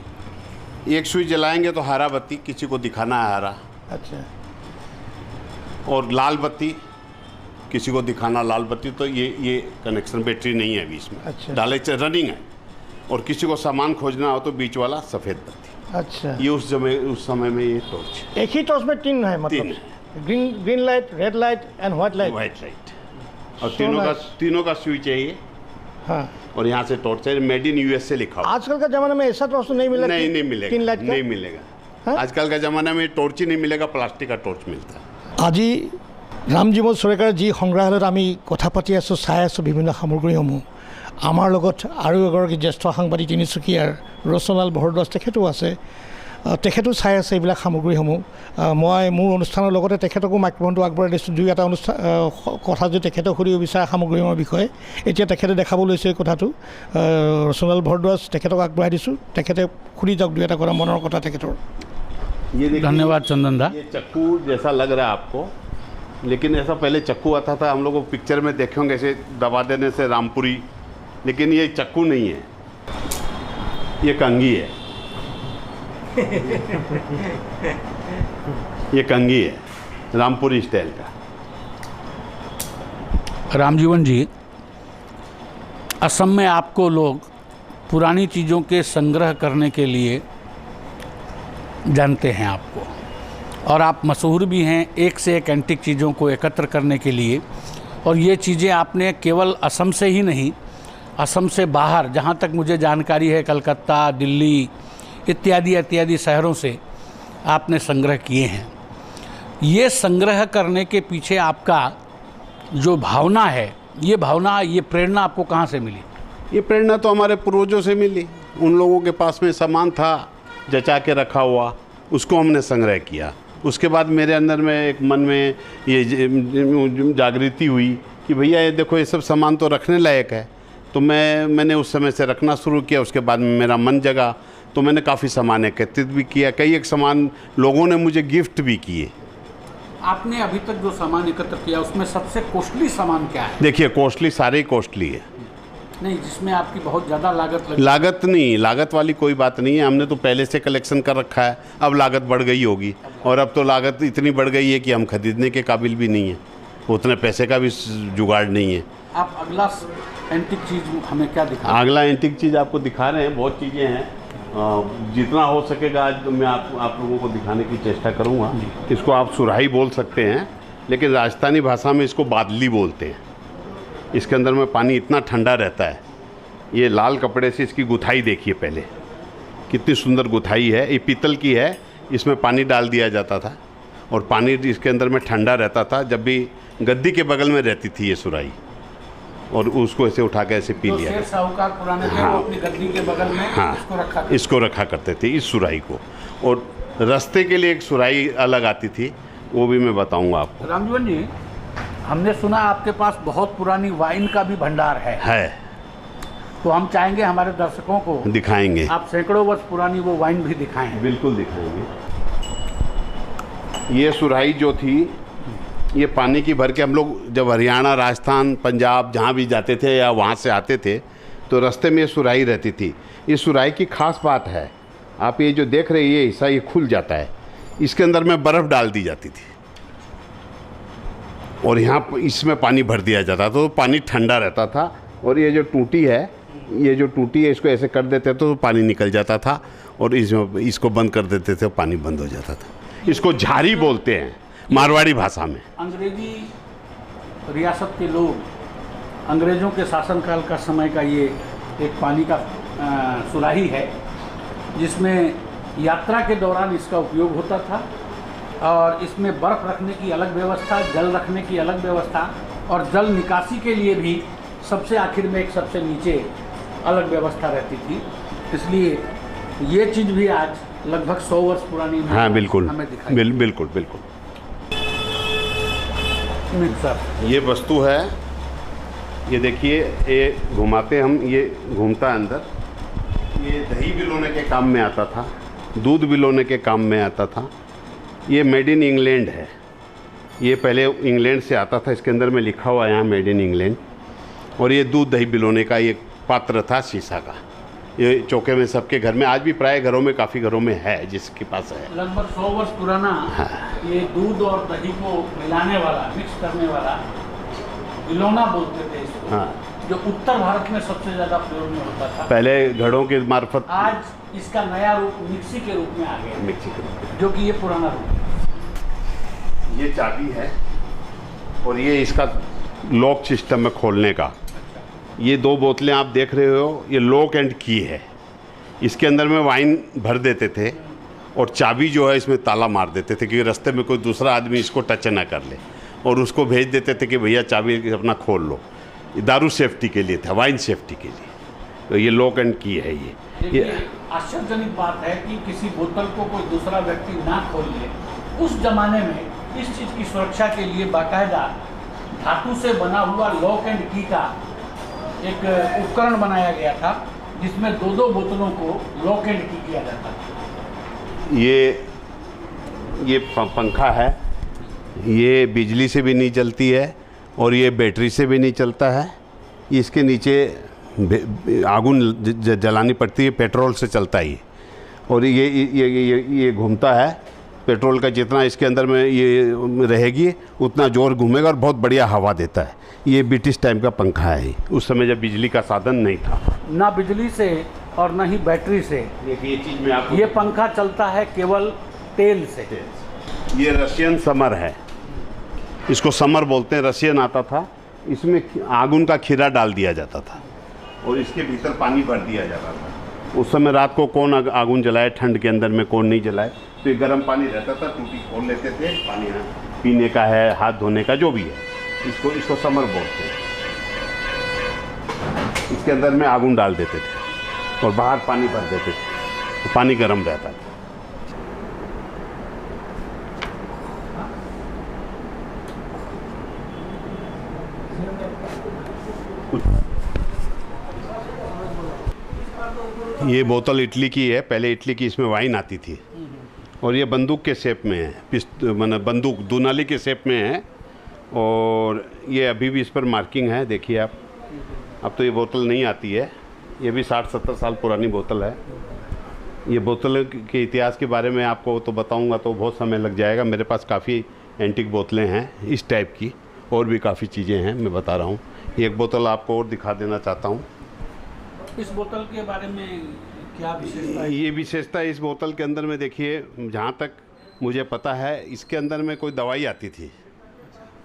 एक स्विच जलाएंगे तो हरा बत्ती, किसी को दिखाना है हरा, अच्छा और लाल बत्ती किसी को दिखाना लाल बत्ती। तो ये कनेक्शन बैटरी नहीं है बीच में, अच्छा। डाले रनिंग है। और किसी को सामान खोजना हो तो बीच वाला सफ़ेद बत्ती। अच्छा। ये उस समय में ये टॉर्च एक ही टॉर्च में 3 है मतलब? 3 green light, red light and white light. White light, और So तीनों nice. का स्विच है ये। हाँ। और यहाँ से टॉर्च है, मेड इन यूएसए लिखा हुआ। आजकल का ज़माने में ऐसा टॉर्च तो नहीं मिलेगा? नहीं 3 मिलेगा, लाइट का? नहीं मिलेगा। हाँ? आजकल का ज़माना में टॉर्च ही नहीं मिलेगा, प्लास्टिक का टॉर्च मिलता है। আজি ৰামজীৱন চৰকাৰৰ যি সংগ্ৰহালয়ত আমি কথা পাতি আছোঁ, চাই আছোঁ বিভিন্ন সামগ্ৰীসমূহ। আমাৰ লগত আৰু এগৰাকী জ্যেষ্ঠ সাংবাদিক তিনিচুকীয়াৰ ৰচনাল ভৰদ্বাজ তেখেতো আছে। তেখেতো চাই আছে এইবিলাক সামগ্ৰীসমূহ। মই মোৰ অনুষ্ঠানৰ লগতে তেখেতকো মাইক্ৰফোনটো আগবঢ়াই দিছোঁ। দুই এটা কথা যদি তেখেতক সুধিব বিচাৰে সামগ্ৰীসমূহৰ বিষয়ে, এতিয়া তেখেতে দেখাব লৈছে এই কথাটো। ৰচনাল ভৰদ্বাজ তেখেতক আগবঢ়াই দিছোঁ, তেখেতে সুধি যাওক দুই এটা কথা, মনৰ কথা তেখেতৰ। ये देखिए, धन्यवाद चंदन दा। ये चक्कू जैसा लग रहा है आपको, लेकिन ऐसा पहले चक्कू आता था, हम लोग को पिक्चर में देखे होंगे ऐसे दबा देने से रामपुरी, लेकिन ये चक्कू नहीं है, ये कंघी है। ये कंघी है रामपुरी स्टाइल का। रामजीवन जी, असम में आपको लोग पुरानी चीज़ों के संग्रह करने के लिए जानते हैं आपको, और आप मशहूर भी हैं एक से एक एंटीक चीज़ों को एकत्र करने के लिए। और ये चीज़ें आपने केवल असम से ही नहीं, असम से बाहर, जहाँ तक मुझे जानकारी है, कलकत्ता, दिल्ली इत्यादि शहरों से आपने संग्रह किए हैं। ये संग्रह करने के पीछे आपका जो भावना है, ये भावना, ये प्रेरणा आपको कहाँ से मिली? ये प्रेरणा तो हमारे पूर्वजों से मिली। उन लोगों के पास में सामान था जचा के रखा हुआ, उसको हमने संग्रह किया। उसके बाद मेरे अंदर में एक मन में ये जागृति हुई कि भैया ये देखो, ये सब सामान तो रखने लायक है। तो मैंने उस समय से रखना शुरू किया। उसके बाद में मेरा मन जगा, तो मैंने काफ़ी सामान एकत्रित भी किया। कई एक सामान लोगों ने मुझे गिफ्ट भी किए। आपने अभी तक जो सामान एकत्र किया उसमें सबसे कॉस्टली सामान क्या है? देखिए, कॉस्टली सारे ही कॉस्टली है। नहीं, जिसमें आपकी बहुत ज़्यादा लागत लगी। लागत नहीं, लागत वाली कोई बात नहीं है। हमने तो पहले से कलेक्शन कर रखा है, अब लागत बढ़ गई होगी। और अब तो लागत इतनी बढ़ गई है कि हम खरीदने के काबिल भी नहीं है, उतने पैसे का भी जुगाड़ नहीं है। आप अगला एंटीक चीज़ हमें क्या दिखा? अगला एंटीक चीज़ आपको दिखा रहे हैं, बहुत चीज़ें हैं। जितना हो सकेगा आज मैं आप लोगों को दिखाने की चेष्टा करूँगा। इसको आप सुराही बोल सकते हैं, लेकिन राजस्थानी भाषा में इसको बादली बोलते हैं। इसके अंदर में पानी इतना ठंडा रहता है। ये लाल कपड़े से इसकी गुथाई देखिए पहले, कितनी सुंदर गुथाई है। ये पीतल की है, इसमें पानी डाल दिया जाता था और पानी इसके अंदर में ठंडा रहता था। जब भी गद्दी के बगल में रहती थी ये सुराही, और उसको ऐसे उठा के ऐसे पी लिया। शेर साहूकार पुराने थे, वो अपनी गद्दी के बगल में इसको रखा करते थे, इस सुराही को। और रास्ते के लिए एक सुराही अलग आती थी, वो भी मैं बताऊंगा आपको। रामजीवन जी, हमने सुना आपके पास बहुत पुरानी वाइन का भी भंडार है। तो हम चाहेंगे हमारे दर्शकों को दिखाएंगे, आप सैकड़ों वर्ष पुरानी वो वाइन भी दिखाएं। बिल्कुल दिखाएंगे। ये सुराही जो थी ये पानी की भर के हम लोग जब हरियाणा, राजस्थान, पंजाब जहाँ भी जाते थे या वहाँ से आते थे तो रास्ते में ये सुराही रहती थी। ये सुराही की खास बात है, आप ये जो देख रहे हैं ये हिस्सा ये खुल जाता है, इसके अंदर में बर्फ़ डाल दी जाती थी और यहाँ इसमें पानी भर दिया जाता था, तो पानी ठंडा रहता था। और ये जो टूटी है, ये जो टूटी है, इसको ऐसे कर देते तो पानी निकल जाता था और इसको बंद कर देते थे, पानी बंद हो जाता था। इसको झारी बोलते हैं मारवाड़ी भाषा में। अंग्रेजी रियासत के लोग अंग्रेज़ों के शासनकाल का समय का ये एक पानी का सुराही है, जिसमें यात्रा के दौरान इसका उपयोग होता था और इसमें बर्फ़ रखने की अलग व्यवस्था, जल रखने की अलग व्यवस्था और जल निकासी के लिए भी सबसे आखिर में एक सबसे नीचे अलग व्यवस्था रहती थी। इसलिए ये चीज़ भी आज लगभग 100 वर्ष पुरानी हाँ बिल्कुल, हमें दिखाई बिल्कुल बिल्कुल। सर ये वस्तु है, ये देखिए, ये घुमाते हम, ये घूमता है अंदर। ये दही बिलोने के काम में आता था, दूध बिलोने के काम में आता था। ये मेड इन इंग्लैंड है, ये पहले इंग्लैंड से आता था, इसके अंदर में लिखा हुआ है यहाँ मेड इन इंग्लैंड। और ये दूध दही बिलोने का ये पात्र था शीशा का, ये चौके में सबके घर में, आज भी प्राय घरों में, काफ़ी घरों में है जिसके पास है। लगभग 100 वर्ष पुराना। हाँ। ये दूध और दही को मिलाने वाला, मिक्स करने वाला बिलोना बोलते थे इसको। हाँ, जो उत्तर भारत में सबसे ज़्यादा प्रयोग में होता था। पहले घड़ों के मार्फत, आज इसका नया रूप मिक्सी के रूप में आ गया, मिक्सी के रूप में। जो कि ये पुराना रूप है। ये चाबी है और ये इसका लॉक सिस्टम है खोलने का। ये 2 बोतलें आप देख रहे हो, ये लॉक एंड की है। इसके अंदर में वाइन भर देते थे और चाबी जो है इसमें ताला मार देते थे कि रास्ते में कोई दूसरा आदमी इसको टच ना कर ले, और उसको भेज देते थे कि भैया चाबी अपना खोल लो। ये दारू सेफ्टी के लिए था, वाइन सेफ्टी के लिए। तो ये लॉक एंड की है। ये आश्चर्यजनक बात है कि किसी बोतल को कोई दूसरा व्यक्ति ना खोल ले। उस जमाने में इस चीज़ की सुरक्षा के लिए बाकायदा धातु से बना हुआ लॉक एंड की का एक उपकरण बनाया गया था, जिसमें 2-2 बोतलों को लॉक एंड की किया जाता था। ये पंखा है, ये बिजली से भी नहीं चलती है और ये बैटरी से भी नहीं चलता है। इसके नीचे आगुन जलानी पड़ती है, पेट्रोल से चलता है ये। और ये घूमता है, पेट्रोल का जितना इसके अंदर में ये रहेगी उतना जोर घूमेगा और बहुत बढ़िया हवा देता है। ये ब्रिटिश टाइम का पंखा है, उस समय जब बिजली का साधन नहीं था। ना बिजली से और ना ही बैटरी से ये चीज़ में आपको, ये पंखा चलता है केवल तेल से। ये रशियन समर है, इसको समर बोलते हैं, रशियन आता था। इसमें आगुन का खीरा डाल दिया जाता था और इसके भीतर पानी भर दिया जाता था। उस समय रात को कौन आगुन जलाए, ठंड के अंदर में कौन नहीं जलाए, तो ये गर्म पानी रहता था, टूटी खोल लेते थे, पानी पीने का है, हाथ धोने का, जो भी है, इसको समर बोलते हैं। इसके अंदर में आगुन डाल देते थे और बाहर पानी भर देते थे, तो पानी गर्म रहता था। ये बोतल इटली की है, पहले इटली की इसमें वाइन आती थी और ये बंदूक के शेप में है, मतलब बंदूक दुनाली के शेप में है। और ये अभी भी इस पर मार्किंग है, देखिए आप। अब तो ये बोतल नहीं आती है, ये भी 60-70 साल पुरानी बोतल है। ये बोतल के इतिहास के बारे में आपको तो बताऊंगा तो बहुत समय लग जाएगा। मेरे पास काफ़ी एंटीक बोतलें हैं इस टाइप की, और भी काफ़ी चीज़ें हैं, मैं बता रहा हूँ। एक बोतल आपको और दिखा देना चाहता हूँ। इस बोतल के बारे में क्या विशेषता है? ये विशेषता इस बोतल के अंदर में देखिए, जहाँ तक मुझे पता है इसके अंदर में कोई दवाई आती थी।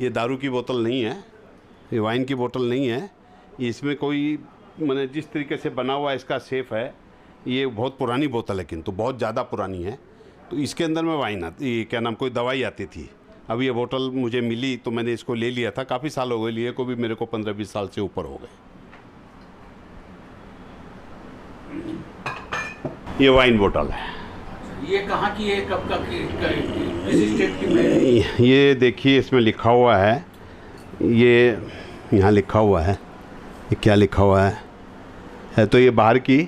ये दारू की बोतल नहीं है, ये वाइन की बोतल नहीं है। इसमें कोई मैंने जिस तरीके से बना हुआ इसका शेप है, ये बहुत पुरानी बोतल है, किंतु बहुत ज़्यादा पुरानी है। तो इसके अंदर में वाइन आती, क्या नाम, कोई दवाई आती थी। अब ये बोतल मुझे मिली तो मैंने इसको ले लिया था, काफ़ी साल हो गए लिए को भी, मेरे को 15-20 साल से ऊपर हो गए। ये वाइन बोतल है। ये कहाँ की है, कब का किस स्टेट की है? ये देखिए इसमें लिखा हुआ है, ये यहाँ लिखा हुआ है, ये क्या लिखा हुआ है तो ये बाहर की,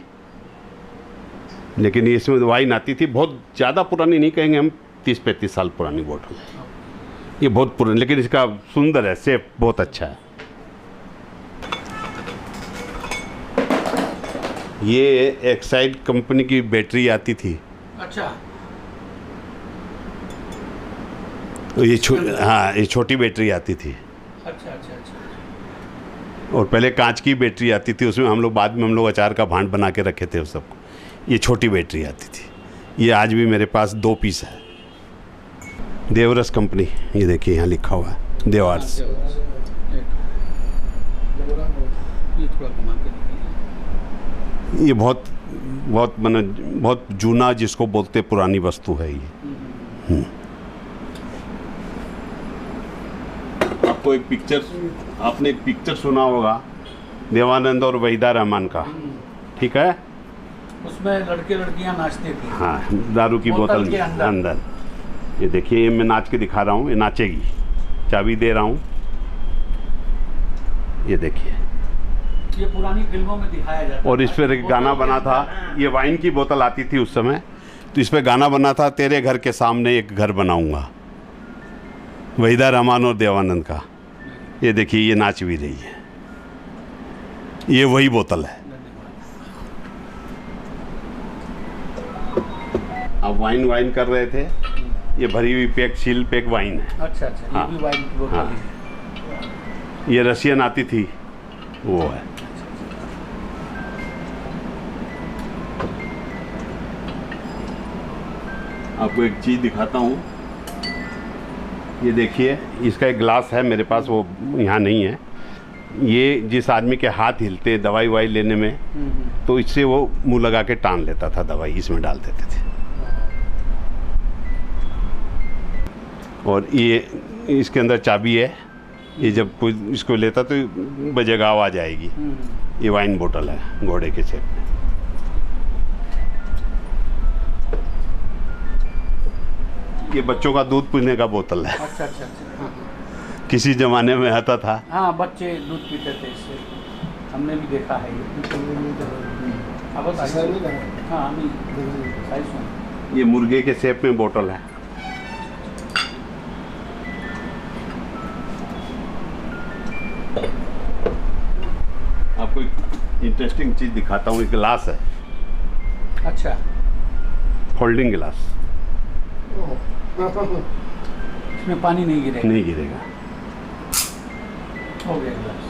लेकिन ये इसमें वाइन आती थी। बहुत ज़्यादा पुरानी नहीं कहेंगे हम, 30-35 साल पुरानी बोतल है। ये बहुत पुराना, लेकिन इसका सुंदर है, शेप बहुत अच्छा है। ये एक्साइड कंपनी की बैटरी आती थी। अच्छा। ये हाँ, ये छोटी बैटरी आती थी। अच्छा अच्छा अच्छा। और पहले कांच की बैटरी आती थी, उसमें हम लोग बाद में अचार का भांड बना के रखे थे उस सबको। ये छोटी बैटरी आती थी। ये आज भी मेरे पास 2 पीस है। देवरस कंपनी, ये देखिए यहाँ लिखा हुआ है देवार्स। ये थोड़ा घुमा के देखिए। ये बहुत बहुत माने बहुत जूना जिसको बोलते पुरानी वस्तु है ये। आपको एक पिक्चर, आपने एक पिक्चर सुना होगा देवानंद और वहीदा रहमान का, ठीक है? उसमें लड़के लड़कियां नाचते थे। हाँ, दारू की बोतल के अंदर। ये देखिए, ये मैं नाच के दिखा रहा हूँ, ये नाचेगी। चाबी दे रहा हूँ, ये देखिए। ये पुरानी फिल्मों में दिखाया जाता और इस पर एक गाना बना था, ये वाइन की बोतल आती थी उस समय, तो इस पर गाना बना था, तेरे घर के सामने एक घर बनाऊंगा, वहीदा रहमान और देवानंद का। ये देखिए, ये नाच भी रही है। ये वही बोतल है। अब वाइन कर रहे थे, ये भरी हुई पैक, सील पैक वाइन है। अच्छा अच्छा। हाँ, ये भी वाइन की बोतल हाँ। है। ये रशियन आती थी, वो है। आपको एक चीज़ दिखाता हूँ, ये देखिए, इसका एक ग्लास है मेरे पास, वो यहाँ नहीं है। ये जिस आदमी के हाथ हिलते दवाई वाई लेने में, तो इससे वो मुंह लगा के टान लेता था दवाई, इसमें डाल देते थे। और ये इसके अंदर चाबी है, ये जब कोई इसको लेता तो बजेगा, आवाज़ आएगी। ये वाइन बोतल है घोड़े के शेप में। ये बच्चों का दूध पीने का बोतल है। अच्छा अच्छा अच्छा। किसी ज़माने में आता था। हाँ, बच्चे दूध पीते थे इससे, हमने भी देखा है ये। अब हाँ, ये मुर्गे के शेप में बोतल है। आपको एक इंटरेस्टिंग चीज़ दिखाता हूँ, एक गिलास है, अच्छा। फोल्डिंग गिलास। इसमें पानी नहीं गिरेगा? नहीं गिरेगा। हो गया गिलास।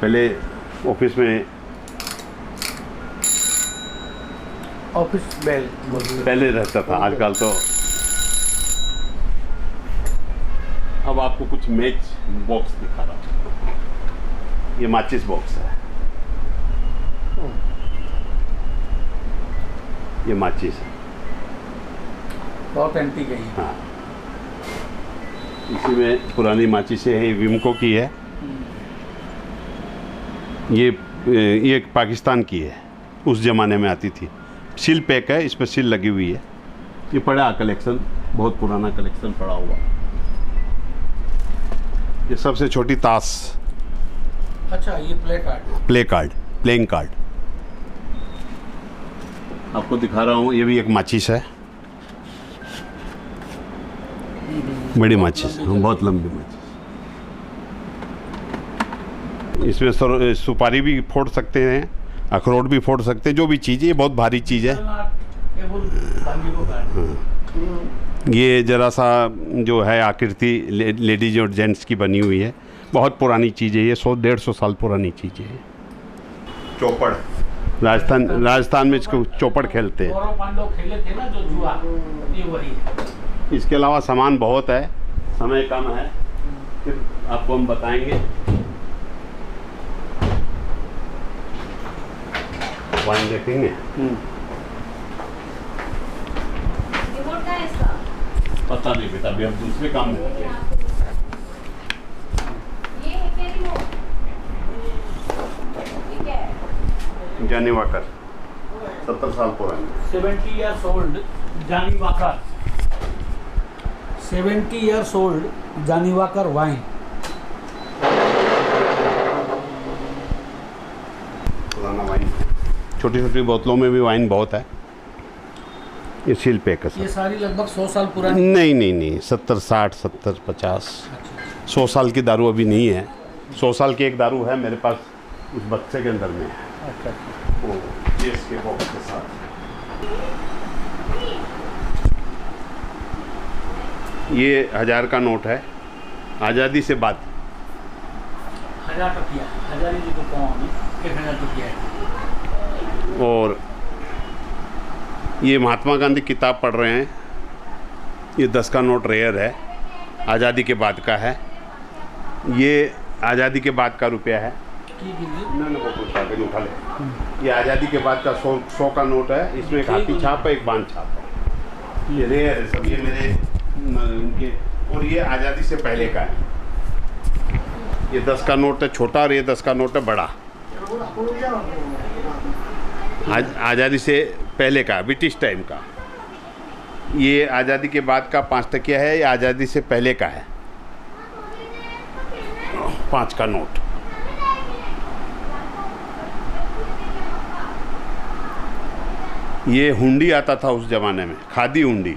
पहले ऑफिस में, ऑफिस बेल पहले रहता था, आजकल तो। अब आपको कुछ मैच बॉक्स दिखा रहा हूँ। ये माचिस बॉक्स है, ये माचिस है। बहुत एंटीक है ये। हाँ, इसी में पुरानी माचिसें हैं। ये विमको की है। ये पाकिस्तान की है, उस ज़माने में आती थी। सील पैक है, इस पर सील लगी हुई है। ये पड़ा कलेक्शन, बहुत पुराना कलेक्शन पड़ा हुआ। ये सबसे छोटी ताश। अच्छा, ये प्लेइंग कार्ड आपको दिखा रहा हूँ। ये भी एक माचिस है, बड़ी माचिस, बहुत लंबी माचिस। इसमें सुपारी भी फोड़ सकते हैं, अखरोट भी फोड़ सकते हैं, जो भी चीज़ है। ये बहुत भारी चीज़ है। ये जरा सा जो है आकृति लेडीज और जेंट्स की बनी हुई है। बहुत पुरानी चीज़ है ये, 100-150 साल पुरानी चीज़ है। चौपड़, राजस्थान में इसको चौपड़ खेलते हैं। कौरव पांडव खेले थे ना जो जुआ, ये वही है। इसके अलावा सामान बहुत है, समय कम है, फिर आपको हम बताएंगे। वाइन देखेंगे। रिमोट का है इसका? पता नहीं बेटा, अभी हम दूसरे काम में लगे हैं। ये है क्या रिमोट? ये क्या है? जानी वाकर, 70 साल पुरानी। 70 years old जानी वाकर, 70 years old जानी वाकर वाइन। पुराना वाइन, छोटी छोटी बोतलों में भी वाइन बहुत है। ये सील पैक है ये सर। सारी लगभग 100 साल पुरानी। नहीं नहीं नहीं, 70 60 70 50 100 साल की दारू अभी नहीं है। 100 साल की एक दारू है मेरे पास, उस बक्से के अंदर में है। अच्छा। वो ये इसके बॉक्स के साथ। ये 1000 का नोट है, आज़ादी से बाद। 1000 रुपया, 1000 जी तो कौन 1000 रुपया है। और ये महात्मा गांधी किताब पढ़ रहे हैं। ये 10 का नोट रेयर है, आज़ादी के बाद का है। ये आज़ादी के बाद का रुपया है। ना वो कुछ आगे उठा ले। ये आज़ादी के बाद का 100 का नोट है। इसमें एक हाथी छाप है, एक बांध छाप है। ये रेयर है सब, ये मेरे इनके। और ये आज़ादी से पहले का है। ये 10 का नोट है छोटा, और ये 10 का नोट है बड़ा। आज़ादी से पहले का, ब्रिटिश टाइम का। ये आज़ादी के बाद का 5 टकिया है, ये आज़ादी से पहले का है 5 का नोट। ये हुंडी आता था उस ज़माने में, खादी हुंडी।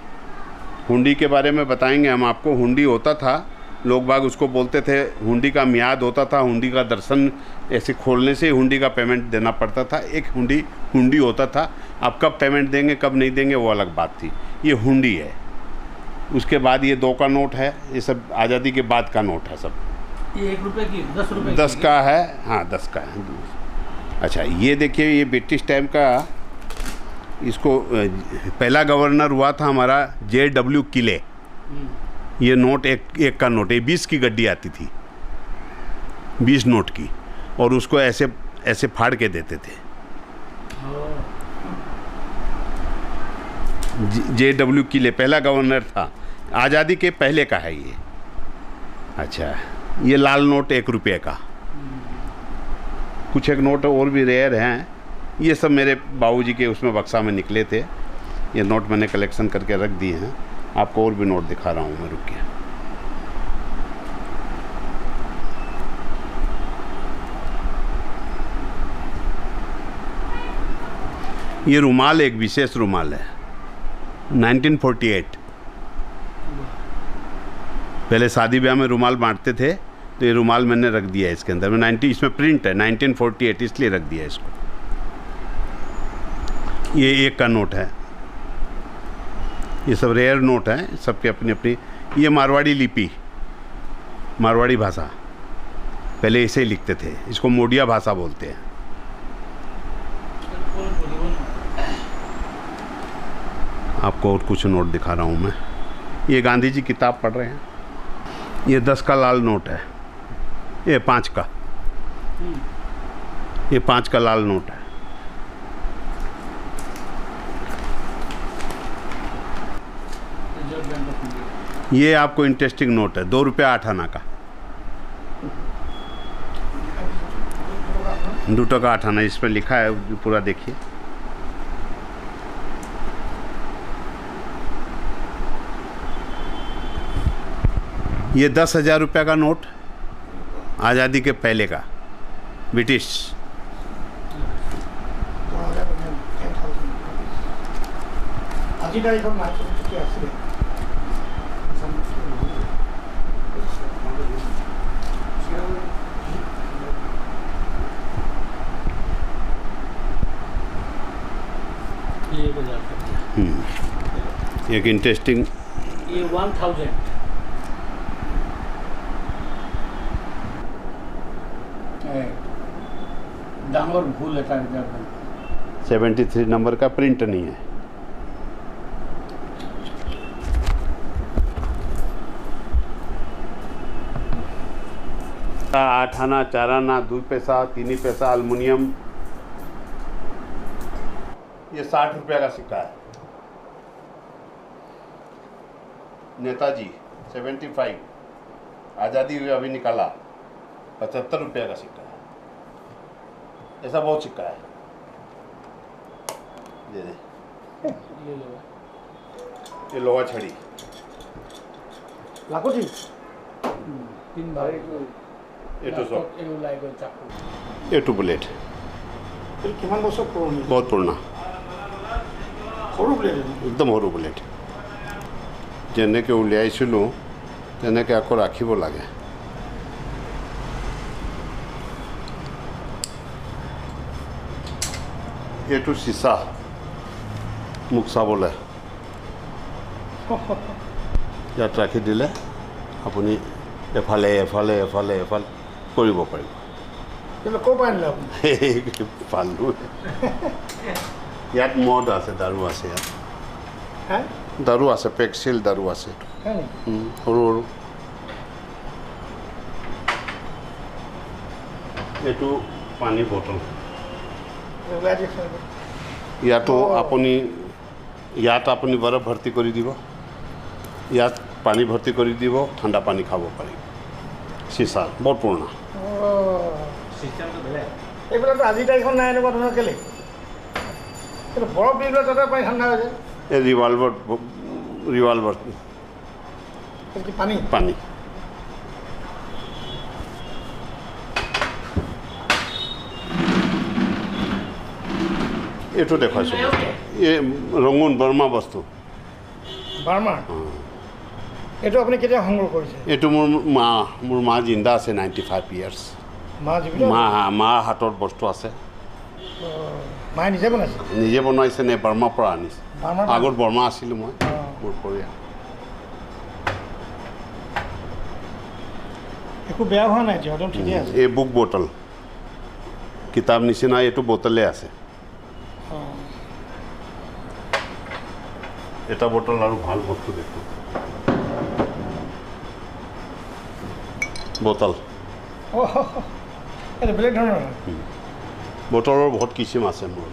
हुंडी के बारे में बताएंगे हम आपको। हुंडी होता था, लोग बाग उसको बोलते थे, हुंडी का मियाद होता था, हुंडी का दर्शन ऐसे खोलने से हुंडी का पेमेंट देना पड़ता था। एक हुंडी होता था। अब कब पेमेंट देंगे कब नहीं देंगे वो अलग बात थी। ये हुंडी है। उसके बाद ये 2 का नोट है। ये सब आज़ादी के बाद का नोट है सब। ये 1 रुपये की 10 रुपये 10 का है। हाँ 10 का है। अच्छा ये देखिए, ये ब्रिटिश टाइम का। इसको पहला गवर्नर हुआ था हमारा JW किले। ये नोट एक का नोट है। 20 की गड्डी आती थी, 20 नोट की, और उसको ऐसे ऐसे फाड़ के देते थे। JW किले पहला गवर्नर था, आज़ादी के पहले का है ये। अच्छा ये लाल नोट 1 रुपये का। कुछ एक नोट और भी रेयर हैं। ये सब मेरे बाबूजी के उसमें बक्सा में निकले थे। ये नोट मैंने कलेक्शन करके रख दिए हैं। आपको और भी नोट दिखा रहा हूँ मैं, रुकिए। ये रुमाल एक विशेष रुमाल है, 1948। पहले शादी ब्याह में रुमाल बांटते थे, तो ये रुमाल मैंने रख दिया है इसके अंदर में। 90 इसमें प्रिंट है 1948, इसलिए रख दिया इसको। ये 1 का नोट है। ये सब रेयर नोट हैं, सबके अपनी अपनी। ये मारवाड़ी लिपि, मारवाड़ी भाषा, पहले इसे ही लिखते थे। इसको मोडिया भाषा बोलते हैं। आपको और कुछ नोट दिखा रहा हूँ मैं। ये गांधी जी किताब पढ़ रहे हैं। ये 10 का लाल नोट है। ये 5 का, ये 5 का लाल नोट है। ये आपको इंटरेस्टिंग नोट है, 2 रुपया 8 आना का। 2 टका 8 आना, इस पर लिखा है पूरा, देखिए। ये 10,000 रुपये का नोट, आज़ादी के पहले का, ब्रिटिश। एक इंटरेस्टिंग, ये 1000 डांगर भूल है 73 नंबर का, प्रिंट नहीं है। आठ आना, 4 आना, 2 पैसा, 3 पैसा, अल्मुनियम। ये 60 रुपया का सिक्का है। नेताजी 75, आज़ादी हुई अभी निकाला, 75 रुपया का सिक्का है। ऐसा बहुत सिक्का है। ये लोहा छड़ी, लाखो जी ए टू बुलेट, কিমান বছৰ পুৰণি? बहुत पुराना। সৰু প্লেট একদম সৰু প্লেট যেনেকৈ উলিয়াইছিলোঁ তেনেকৈ আকৌ ৰাখিব লাগে এইটো চিচা মোক চাবলৈ ইয়াত ৰাখি দিলে আপুনি এফালে এফালে এফালে এফালে কৰিব পাৰিব কিন্তু ক'ৰ পৰা আনিলে আপুনি পালোঁ ইয়াত মদ আছে দাৰু আছে ইয়াত হে দাৰু আছে পেক্সিল দাৰু আছে হয় নেকি সৰু সৰু এইটো পানী বটল ওলাই দিয়কচোন ইয়াতো আপুনি ইয়াত আপুনি বৰফ ভৰ্তি কৰি দিব ইয়াত পানী ভৰ্তি কৰি দিব ঠাণ্ডা পানী খাব পাৰিব চিচা বৰ পুৰণা এইবিলাকতো আজি তাৰিখত নাই এনেকুৱা ধৰণৰ কেলে কিন্তু বৰফ দি দিলে তাতে পানী ঠাণ্ডা হৈ যায় এই ৰিভলভাৰ এইটো কি পানী পানী এইটো দেখুৱাইছোঁ এই ৰঙুন বৰ্মা বস্তু বাৰ্মাৰ এইটো আপুনি কেতিয়া সংগ্ৰহ কৰিছে এইটো মোৰ মা জিন্দা আছে 95 ইয়াৰ্ছ মা জীৱিত মাৰ হাতৰ বস্তু আছে মায়ে নিজে বনাইছে নিজে বনাইছে নে বৰ্মাৰ পৰা আনিছে বাৰ্মাৰ আগত বৰ্মা আছিলোঁ মই মোৰ পৰিয়াল একো বেয়া হোৱা নাই এতিয়া একদম ঠিকেই আছে এই বুক বটল কিতাপ নিচিনা এইটো বটলে আছে এটা বটল আৰু ভাল বস্তু দেখোঁ বটল এইটো বেলেগ ধৰণৰ বটলৰ বহুত কিচিম আছে মোৰ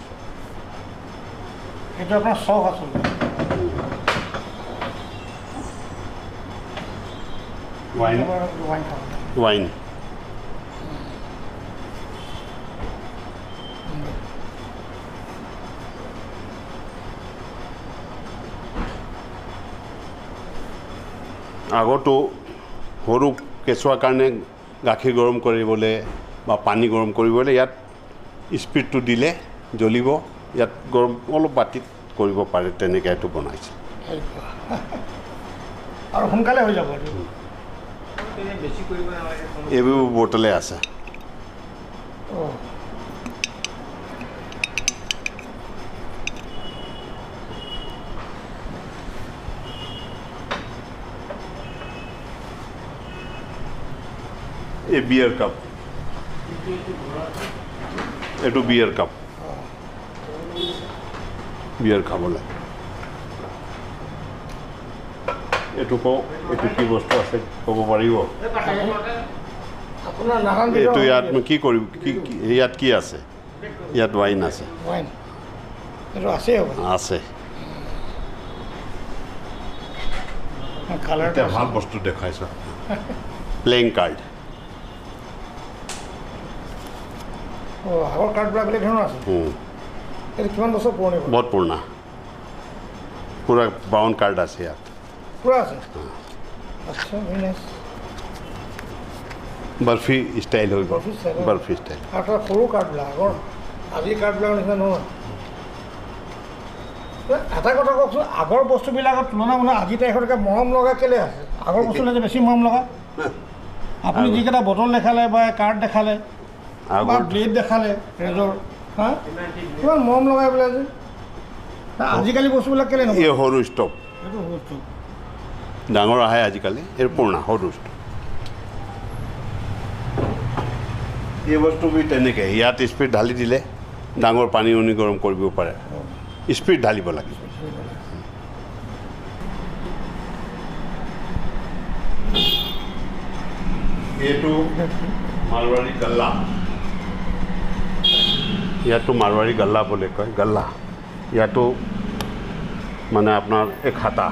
এইটো আপোনাৰ চখ আচলতে ৱাইন ৱাইন খাব ৱাইন আগতো সৰু কেঁচুৱাৰ কাৰণে গাখীৰ গৰম কৰিবলৈ বা পানী গৰম কৰিবলৈ ইয়াত স্পীডটো দিলে জ্বলিব ইয়াত গৰম অলপ বাতিত কৰিব পাৰে তেনেকৈ এইটো বনাইছে আৰু সোনকালে হৈ যাব বেছি কৰিব নালাগে এইবোৰ বটলে আছে এই বিয়াৰ কাপ এইটো বিয়াৰ কাপ বিয়াৰ খাবলৈ এইটো কওঁ এইটো কি বস্তু আছে ক'ব পাৰিব আপোনাৰ নানান এইটো ইয়াত কি কৰিম ইয়াত কি আছে ইয়াত ৱাইন আছে ৱাইন এইটো আছেই হ'ব আছে কালাৰ এতিয়া ভাল বস্তু দেখাইছোঁ প্লেইং কাৰ্ড আগৰ কাৰ্ডবিলাক বেলেগ ধৰণৰ আছে এইটো কিমান বছৰ পুৰণি বহুত পুৰণা পুৰা ব্ৰাউন কাৰ্ড আছে ইয়াত পূৰা আছে আচ্ছা ভেৰি নাইচ বৰফি ষ্টাইল হৈ গ'ল বৰফি ষ্টাইল বৰফি ষ্টাইল আৰু তাৰ সৰু কাৰ্ডবিলাক আগৰ আজিৰ কাৰ্ডবিলাকৰ নিচিনা নহয় এটা কথা কওকচোন আগৰ বস্তুবিলাকৰ তুলনা মানে আজি তাৰিখলৈকে মৰম লগা কেলৈ আছে আগৰ বস্তুবিলাক যে বেছি মৰম লগা আপুনি যিকেইটা বটল দেখালে বা কাৰ্ড দেখালে বা ব্লেড দেখালে ৰেজৰ হা কিমান মৰম লগাই পেলাই যে আজিকালি বস্তুবিলাক কেলৈ নহয় এই সৰু ষ্টভ সেইটো বস্তু ডাঙৰ আহে আজিকালি এই পুৰণা সৰু ষ্টভ এই বস্তুবোৰ তেনেকৈ ইয়াত স্পীড ঢালি দিলে ডাঙৰ পানী উনি গৰম কৰিব পাৰে স্পীড ঢালিব লাগে এইটো মাৰৱাৰী গাল্লা ইয়াতো মাৰৱাৰী গাল্লা বুলি কয় গাল্লা ইয়াতো মানে আপোনাৰ এই খাটা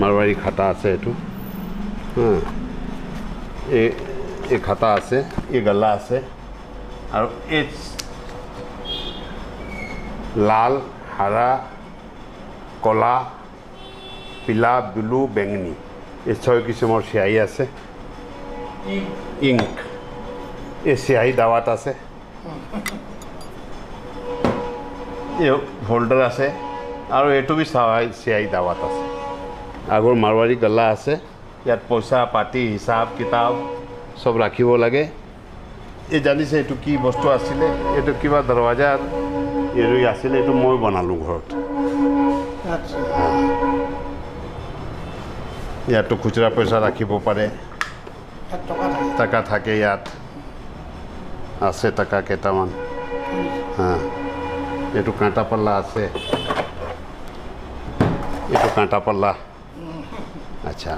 মাৰৱাৰী খাটা আছে এইটো এই খাটা আছে এই গাল্লা আছে আৰু এই লাল হাৰা কলা পিলা ব্লু বেঙুনী এই 6 কিচিমৰ চিয়াহী আছে ইংক এই চিয়াহী দাৱাত আছে এই হোল্ডাৰ আছে আৰু এইটো বি চিয়াই দাৱাত আছে আগৰ মাৰৱাৰী গল্লা আছে ইয়াত পইচা পাতি হিচাপ কিতাপ চব ৰাখিব লাগে এই জানিছে এইটো কি বস্তু আছিলে এইটো কিবা দৰৱাজা এৰুই আছিলে এইটো মই বনালোঁ ঘৰত আচ্ছা ইয়াতো খুচুৰা পইচা ৰাখিব পাৰে ইয়াত টকা থাকে টাকা থাকে ইয়াত আছে টাকা কেইটামান হা এইটো কাঁটা পাল্লা আছে এইটো কাঁটা পাল্লা আচ্ছা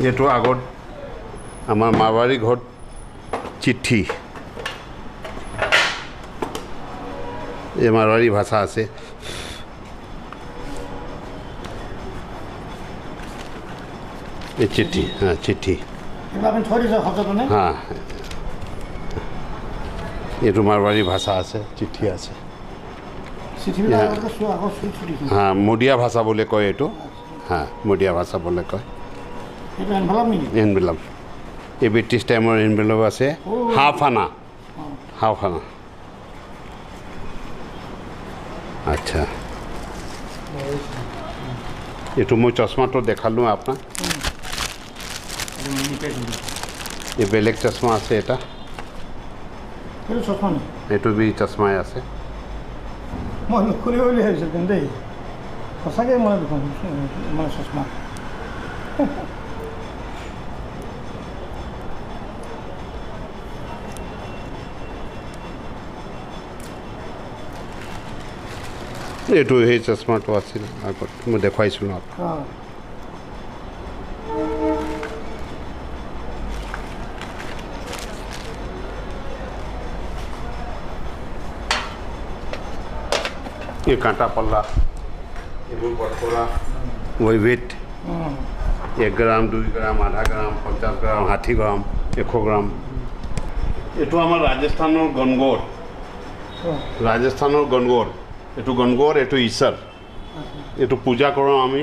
এইটো আগত আমাৰ মাৰৱাৰী ঘৰত চিঠি এই মাৰৱাৰী ভাষা আছে এই চিঠি হ্যাঁ চিঠি এইবোৰ আপুনি থৈ দিছে সচেতনে হ্যাঁ এইটো মাৰৱাৰী ভাষা আছে চিঠি আছে চিঠিবিলাক আগতে চোৱা আগত চুই দিছে হ্যাঁ মডিয়া ভাষা বুলি কয় এইটো হ্যাঁ মডিয়া ভাষা বুলি কয় এইটো এনভেলপ নেকি এনভেলপ এই ব্ৰিটিছ টাইমৰ এনভেলপ আছে হাফ আনা আচ্ছা এইটো মই চশমাটো দেখালোঁ আপোনাক এই বেলেগ চশমা আছে এটা এইটো চশমা নেকি এইটো বি চশমাই আছে মই নুখুলিব বুলি ভাবিছোঁ কিন্তু দেই সঁচাকৈ মই দেখোন মানে চশমা এইটো সেই চশমাটো আছিল আগত মই দেখুৱাইছিলোঁ আপোনাক অঁ এই কাঁটা পাল্লা এইবোৰ বটকৰা ৱেইট 1 গ্ৰাম 2 গ্ৰাম আধা গ্ৰাম 50 গ্ৰাম 60 গ্ৰাম 100 গ্ৰাম এইটো আমাৰ ৰাজস্থানৰ গণগৌৰ এইটো গণগৌৰ এইটো ঈশ্বৰ এইটো পূজা কৰোঁ আমি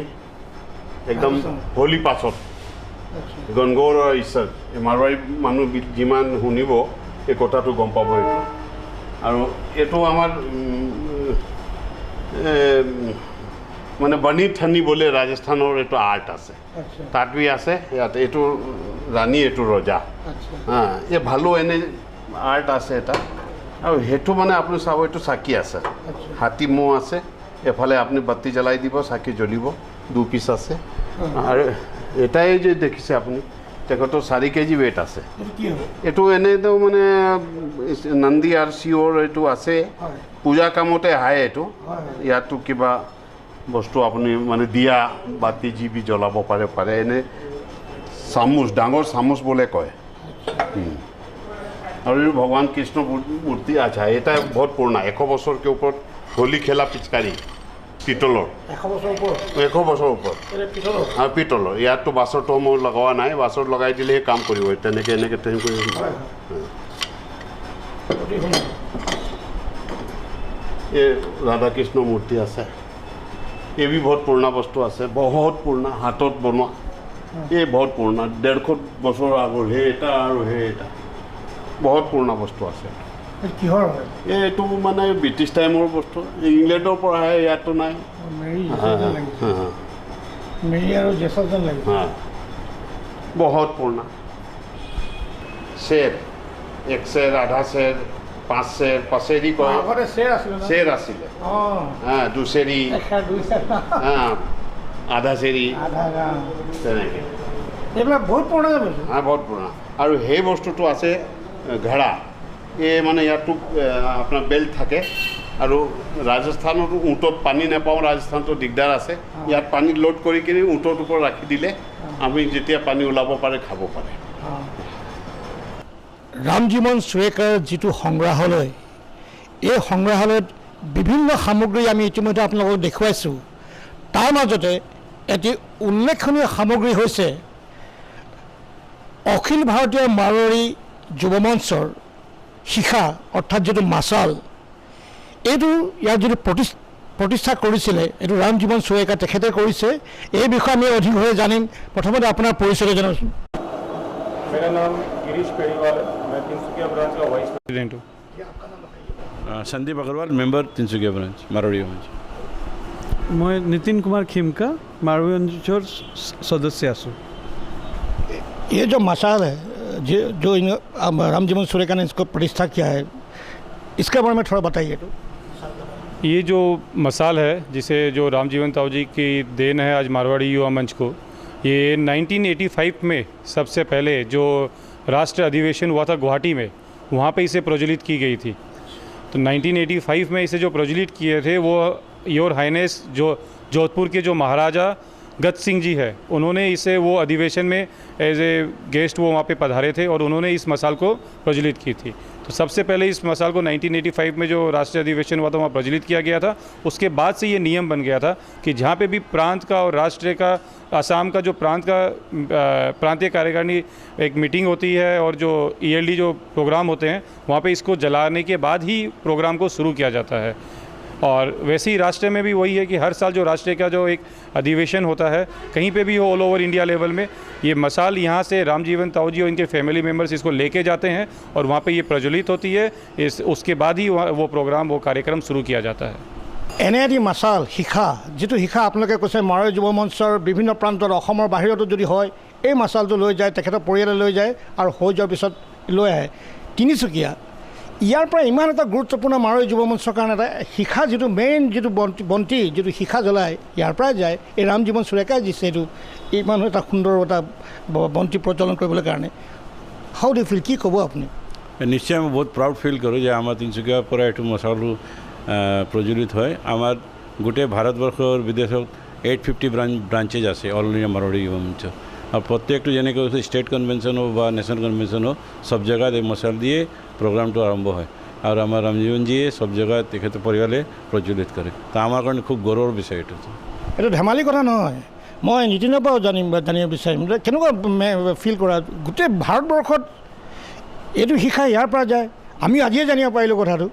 একদম হোলী পাছত গণগৌৰ আৰু ঈশ্বৰ এই মাৰৱাৰী মানুহ যিমান শুনিব এই কথাটো গম পাব এইটো আৰু এইটো আমাৰ মানে বনি ঠানি বোলে ৰাজস্থানৰ এইটো আৰ্ট আছে তাত বি আছে ইয়াত এইটো ৰাণী এইটো ৰজা হা এই ভালো এনে আৰ্ট আছে এটা আৰু সেইটো মানে আপুনি চাব এইটো চাকি আছে হাতী মহ আছে এফালে আপুনি বাতি জ্বলাই দিব চাকি জ্বলিব 2 পিচ আছে আৰু এটাই যে দেখিছে আপুনি তেখেতৰ 4 কেজি ৱেইট আছে এইটো এনেতো মানে নন্দী আৰু শিৱৰ এইটো আছে পূজা কামতে আহে এইটো ইয়াতো কিবা বস্তু আপুনি মানে দিয়া বাতি যি বি জ্বলাব পাৰে এনে চামুচ ডাঙৰ চামুচ বোলে কয় আৰু এই ভগৱান কৃষ্ণ মূৰ্তি আচ্ছা এটা বহুত পুৰণা 100 বছৰকে ওপৰত হোলী খেলা পিচকাৰী পিতলৰ 100 বছৰ ওপৰত আৰু পিতলৰ ইয়াততো বাছৰটো মই লগোৱা নাই বাছত লগাই দিলেহে কাম কৰিব তেনেকৈ এনেকৈ কৰি এই ৰাধা কৃষ্ণ মূৰ্তি আছে এই বি বহুত পুৰণা বস্তু আছে বহুত পুৰণা হাতত বনোৱা এই বহুত পুৰণা 150 বছৰ আগৰ সেই এটা আৰু সেই এটা বহুত পুৰণা বস্তু আছে কিহৰ এইটো মানে ব্ৰিটিছ টাইমৰ বস্তু ইংলেণ্ডৰ পৰা আহে ইয়াতো নাই মেৰি আৰু জেচৰ যেন লাগে বহুত পুৰণা চেৰ 1 চেৰ আধা চেৰ 5 চেৰ পাচেৰি কয় আগতে চেৰ আছিলে হ্যাঁ 2 চেৰি আধা চেৰি তেনেকৈ এইবিলাক বহুত পুৰণা বস্তু বহুত পুৰণা আৰু সেই বস্তুটো আছে ঘোঁৰা এই মানে ইয়াতো আপোনাৰ বেল্ট থাকে আৰু ৰাজস্থানতো উঁটত পানী নাপাওঁ ৰাজস্থানতো দিগদাৰ আছে ইয়াত পানী লোড কৰি কিনি উঁটৰ ওপৰত ৰাখি দিলে আমি যেতিয়া পানী ওলাব পাৰে খাব পাৰে ৰামজীৱন সুৰেকাৰ যিটো সংগ্ৰহালয় এই সংগ্ৰহালয়ত বিভিন্ন সামগ্ৰী আমি ইতিমধ্যে আপোনালোকক দেখুৱাইছোঁ তাৰ মাজতে এটি উল্লেখনীয় সামগ্ৰী হৈছে অখিল ভাৰতীয় মাৰোৱাৰী যুৱ মঞ্চৰ শিখা অৰ্থাৎ যিটো মাচাল এইটো ইয়াৰ যিটো প্ৰতিষ্ঠা কৰিছিলে এইটো ৰামজীৱন সুৰেকা তেখেতে কৰিছে এই বিষয়ে আমি অধিকভাৱে জানিম প্ৰথমতে আপোনাৰ পৰিচয় জনাওকচোন मेरा नाम गिरीश पेड़ीवाल है, मैं तिनसुकिया ब्रांच का वाइस प्रेसिडेंट हूँ। संदीप अग्रवाल, मेंबर तिनसुकिया ब्रांच मारवाड़ी मंच। मैं नितिन कुमार खिमका मारवाड़ी मंचर सदस्य आसू। ये जो मसाल है जो रामजीवन सुरेका ने इसको प्रतिष्ठा किया है, इसके बारे में थोड़ा बताइए। तो ये जो मसाल है जिसे जो रामजीवन ताऊ जी की देन है आज मारवाड़ी युवा मंच को, ये 1985 में सबसे पहले जो राष्ट्र अधिवेशन हुआ था गुवाहाटी में, वहाँ पे इसे प्रज्वलित की गई थी। तो 1985 में इसे जो प्रज्वलित किए थे वो योर हाइनेस जो जोधपुर के जो महाराजा गत सिंह जी है, उन्होंने इसे वो अधिवेशन में एज ए गेस्ट वो वहाँ पे पधारे थे और उन्होंने इस मसाल को प्रज्वलित की थी। तो सबसे पहले इस मसाल को 1985 में जो राष्ट्रीय अधिवेशन हुआ था वहाँ प्रज्वलित किया गया था। उसके बाद से ये नियम बन गया था कि जहाँ पे भी प्रांत का और राष्ट्र का, असम का जो प्रांत का प्रांतीय कार्यकारिणी एक मीटिंग होती है और जो ELD जो प्रोग्राम होते हैं, वहाँ पे इसको जलाने के बाद ही प्रोग्राम को शुरू किया जाता है। और वैसे ही राष्ट्र में भी वही है कि हर साल जो राष्ट्र का जो एक अधिवेशन होता है, कहीं पे भी हो ऑल ओवर इंडिया लेवल में, ये मसाल यहाँ से रामजीवन ताऊ जी और इनके फैमिली मेम्बर्स इसको लेके जाते हैं और वहाँ पे ये प्रज्वलित होती है। उसके बाद ही वो प्रोग्राम, वो कार्यक्रम शुरू किया जाता है। এনে এটি মাছাল শিখা, যিটো শিখা আপোনালোকে কৈছে মাৰৱাৰী যুৱ মঞ্চৰ বিভিন্ন প্ৰান্তত অসমৰ বাহিৰতো যদি হয়, এই মাছালটো লৈ যায়, তেখেতৰ পৰিয়ালে লৈ যায় আৰু হৈ যোৱাৰ পিছত লৈ আহে তিনিচুকীয়া। ইয়াৰ পৰা ইমান এটা গুৰুত্বপূৰ্ণ মাৰৱাৰী যুৱ মঞ্চৰ কাৰণে এটা শিখা, যিটো মেইন যিটো বন্তি যিটো শিখা জ্বলায়, ইয়াৰ পৰাই যায়। এই ৰামজীৱন সুৰেকাই দিছে এইটো ইমান এটা সুন্দৰ এটা বন্তি প্ৰজ্বলন কৰিবলৈ কাৰণে। হাউ ডু ফিল, কি ক'ব আপুনি? নিশ্চয় মই বহুত প্ৰাউড ফিল কৰোঁ যে আমাৰ তিনিচুকীয়াৰ পৰা এইটো মছালটো প্ৰজ্বলিত হয়। আমাৰ গোটেই ভাৰতবৰ্ষৰ বিদেশত 850 ব্ৰাঞ্চেছ আছে অল ইণ্ডিয়া মাৰৱাৰী যুৱ মঞ্চৰ। আৰু প্ৰত্যেকটো যেনেকৈ ষ্টেট কনভেনশ্যন হওক বা নেশ্যনেল কনভেনশ্যন হওক, সব জেগাত এই মছাল দিয়ে প্ৰগ্ৰামটো আৰম্ভ হয় আৰু আমাৰ ৰামজীৱনজীয়ে সব জেগাত তেখেতৰ পৰিয়ালে প্ৰজ্বলিত কৰে। তো আমাৰ কাৰণে খুব গৌৰৱৰ বিষয় এইটো। এইটো ধেমালি কথা নহয়। মই নীতিনৰ পৰাও জানিব বিচাৰিম যে কেনেকুৱা ফিল কৰা গোটেই ভাৰতবৰ্ষত এইটো শিক্ষা ইয়াৰ পৰা যায়। আমি আজিয়ে জানিব পাৰিলোঁ কথাটো।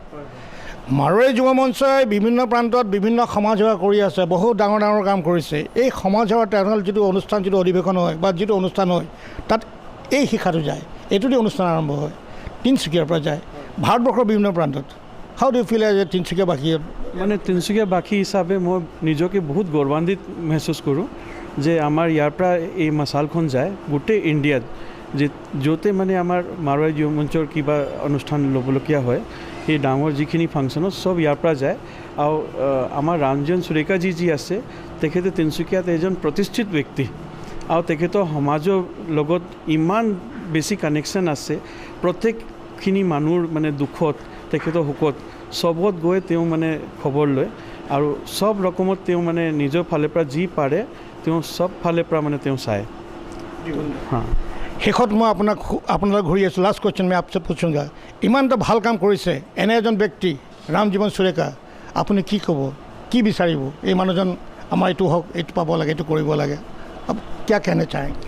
মাৰৱাৰী যুৱ মঞ্চই বিভিন্ন প্ৰান্তত বিভিন্ন সমাজ সেৱা কৰি আছে, বহুত ডাঙৰ ডাঙৰ কাম কৰিছে। এই সমাজ সেৱাৰ তেওঁলোকৰ যিটো অনুষ্ঠান, যিটো অধিৱেশন হয় বা যিটো অনুষ্ঠান হয়, তাত এই শিক্ষাটো যায়। এইটোতে অনুষ্ঠান আৰম্ভ হয়, তিনিচুকীয়াৰ পৰা যায় ভাৰতবৰ্ষৰ বিভিন্ন প্ৰান্তত। হাউ ডু ফিল এজ এ তিনিচুকীয়াবাসী? মানে তিনিচুকীয়াবাসী হিচাপে মই নিজকে বহুত গৌৰৱান্বিত মহসুস কৰোঁ যে আমাৰ ইয়াৰ পৰা এই মাছালখন যায় গোটেই ইণ্ডিয়াত, য'তে মানে আমাৰ মাৰৱাৰী যুৱ মঞ্চৰ কিবা অনুষ্ঠান ল'বলগীয়া হয়, এই ডাঙৰ যিখিনি ফাংচনত চব ইয়াৰ পৰা যায়। আৰু আমাৰ ৰামজীৱন সুৰেকা যি আছে, তেখেতে তিনিচুকীয়াত এজন প্ৰতিষ্ঠিত ব্যক্তি আৰু তেখেতৰ সমাজৰ লগত ইমান বেছি কানেকশ্যন আছে। প্ৰত্যেকখিনি মানুহৰ মানে দুখত, তেখেতৰ সুখত চবত গৈ তেওঁ মানে খবৰ লয় আৰু চব ৰকমত তেওঁ মানে নিজৰ ফালৰ পৰা যি পাৰে তেওঁ চব ফালৰ পৰা মানে তেওঁ চায়। हाँ, শেষত মই আপোনালৈ ঘূৰি আছোঁ। লাষ্ট কুৱেশ্যন মই आपसे पूछूंगा, ইমান এটা ভাল কাম কৰিছে এনে এজন ব্যক্তি ৰামজীৱন সুৰেকা, আপুনি কি ক'ব, কি বিচাৰিব? এই মানুহজন আমাৰ এইটো হওক, এইটো পাব লাগে, এইটো কৰিব লাগে, अब क्या कहना चाहेंगे?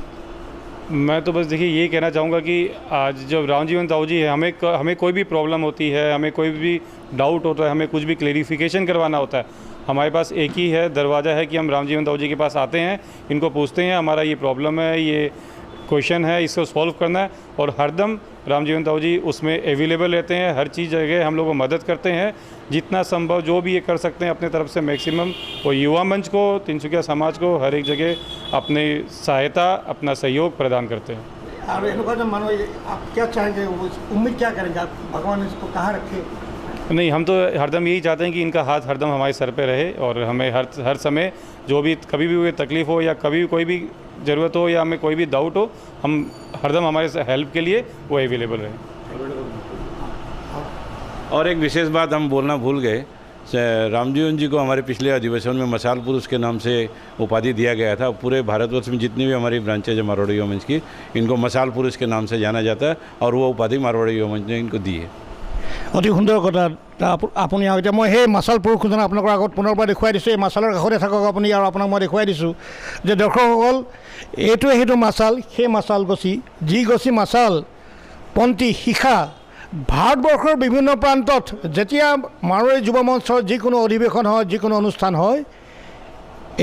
मैं तो बस देखिए यही कहना चाहूँगा कि आज जब रामजीवन ताऊ जी है, हमें कोई भी प्रॉब्लम होती है, हमें कोई भी डाउट होता है, हमें कुछ भी क्लेरिफिकेशन करवाना होता है, हमारे पास एक ही है दरवाज़ा है कि हम रामजीवन ताऊ जी के पास आते हैं, इनको पूछते हैं हमारा ये प्रॉब्लम है, ये क्वेश्चन है, इसको सॉल्व करना है। और हरदम रामजीवन ताऊ जी उसमें अवेलेबल रहते हैं, हर चीज़ जगह हम लोग को मदद करते हैं। जितना संभव जो भी ये कर सकते हैं अपने तरफ से मैक्सिमम, और युवा मंच को, तिनसुकिया समाज को हर एक जगह अपनी सहायता, अपना सहयोग प्रदान करते हैं। और इनको जो मानो, आप क्या चाहेंगे, उम्मीद क्या करेंगे आप, भगवान इसको कहाँ रखे? नहीं, हम तो हरदम यही चाहते हैं कि इनका हाथ हरदम हमारे सर पे रहे और हमें हर समय जो भी कभी भी कोई तकलीफ़ हो या कभी कोई भी ज़रूरत हो या हमें कोई भी डाउट हो, हम हरदम हमारे हेल्प के लिए वो अवेलेबल रहें। और एक विशेष बात हम बोलना भूल गए, रामजीवन जी को हमारे पिछले अधिवेशन में मसाल पुरुष के नाम से उपाधि दिया गया था। पूरे भारतवर्ष में जितनी भी हमारी ब्रांचेज है मारवाड़ी युवा मंच की, इनको मसाल पुरुष के नाम से जाना जाता है और वो उपाधि मारवाड़ी युवा मंच ने इनको दी है। অতি সুন্দৰ কথা। আপুনি এতিয়া মই সেই মাছাল পুৰুষজন আপোনালোকৰ আগত পুনৰবাৰ দেখুৱাই দিছোঁ। এই মাছালৰ কাষতে থাকক আপুনি, আৰু আপোনাক মই দেখুৱাই দিছোঁ যে দৰ্শকসকল, এইটোৱে সেইটো মাছাল, সেই মাছাল গছি, যি গছি মাছাল পন্থী শিখা ভাৰতবৰ্ষৰ বিভিন্ন প্ৰান্তত যেতিয়া মাৰৱাৰী যুৱ মঞ্চৰ যিকোনো অধিৱেশন হয়, যিকোনো অনুষ্ঠান হয়,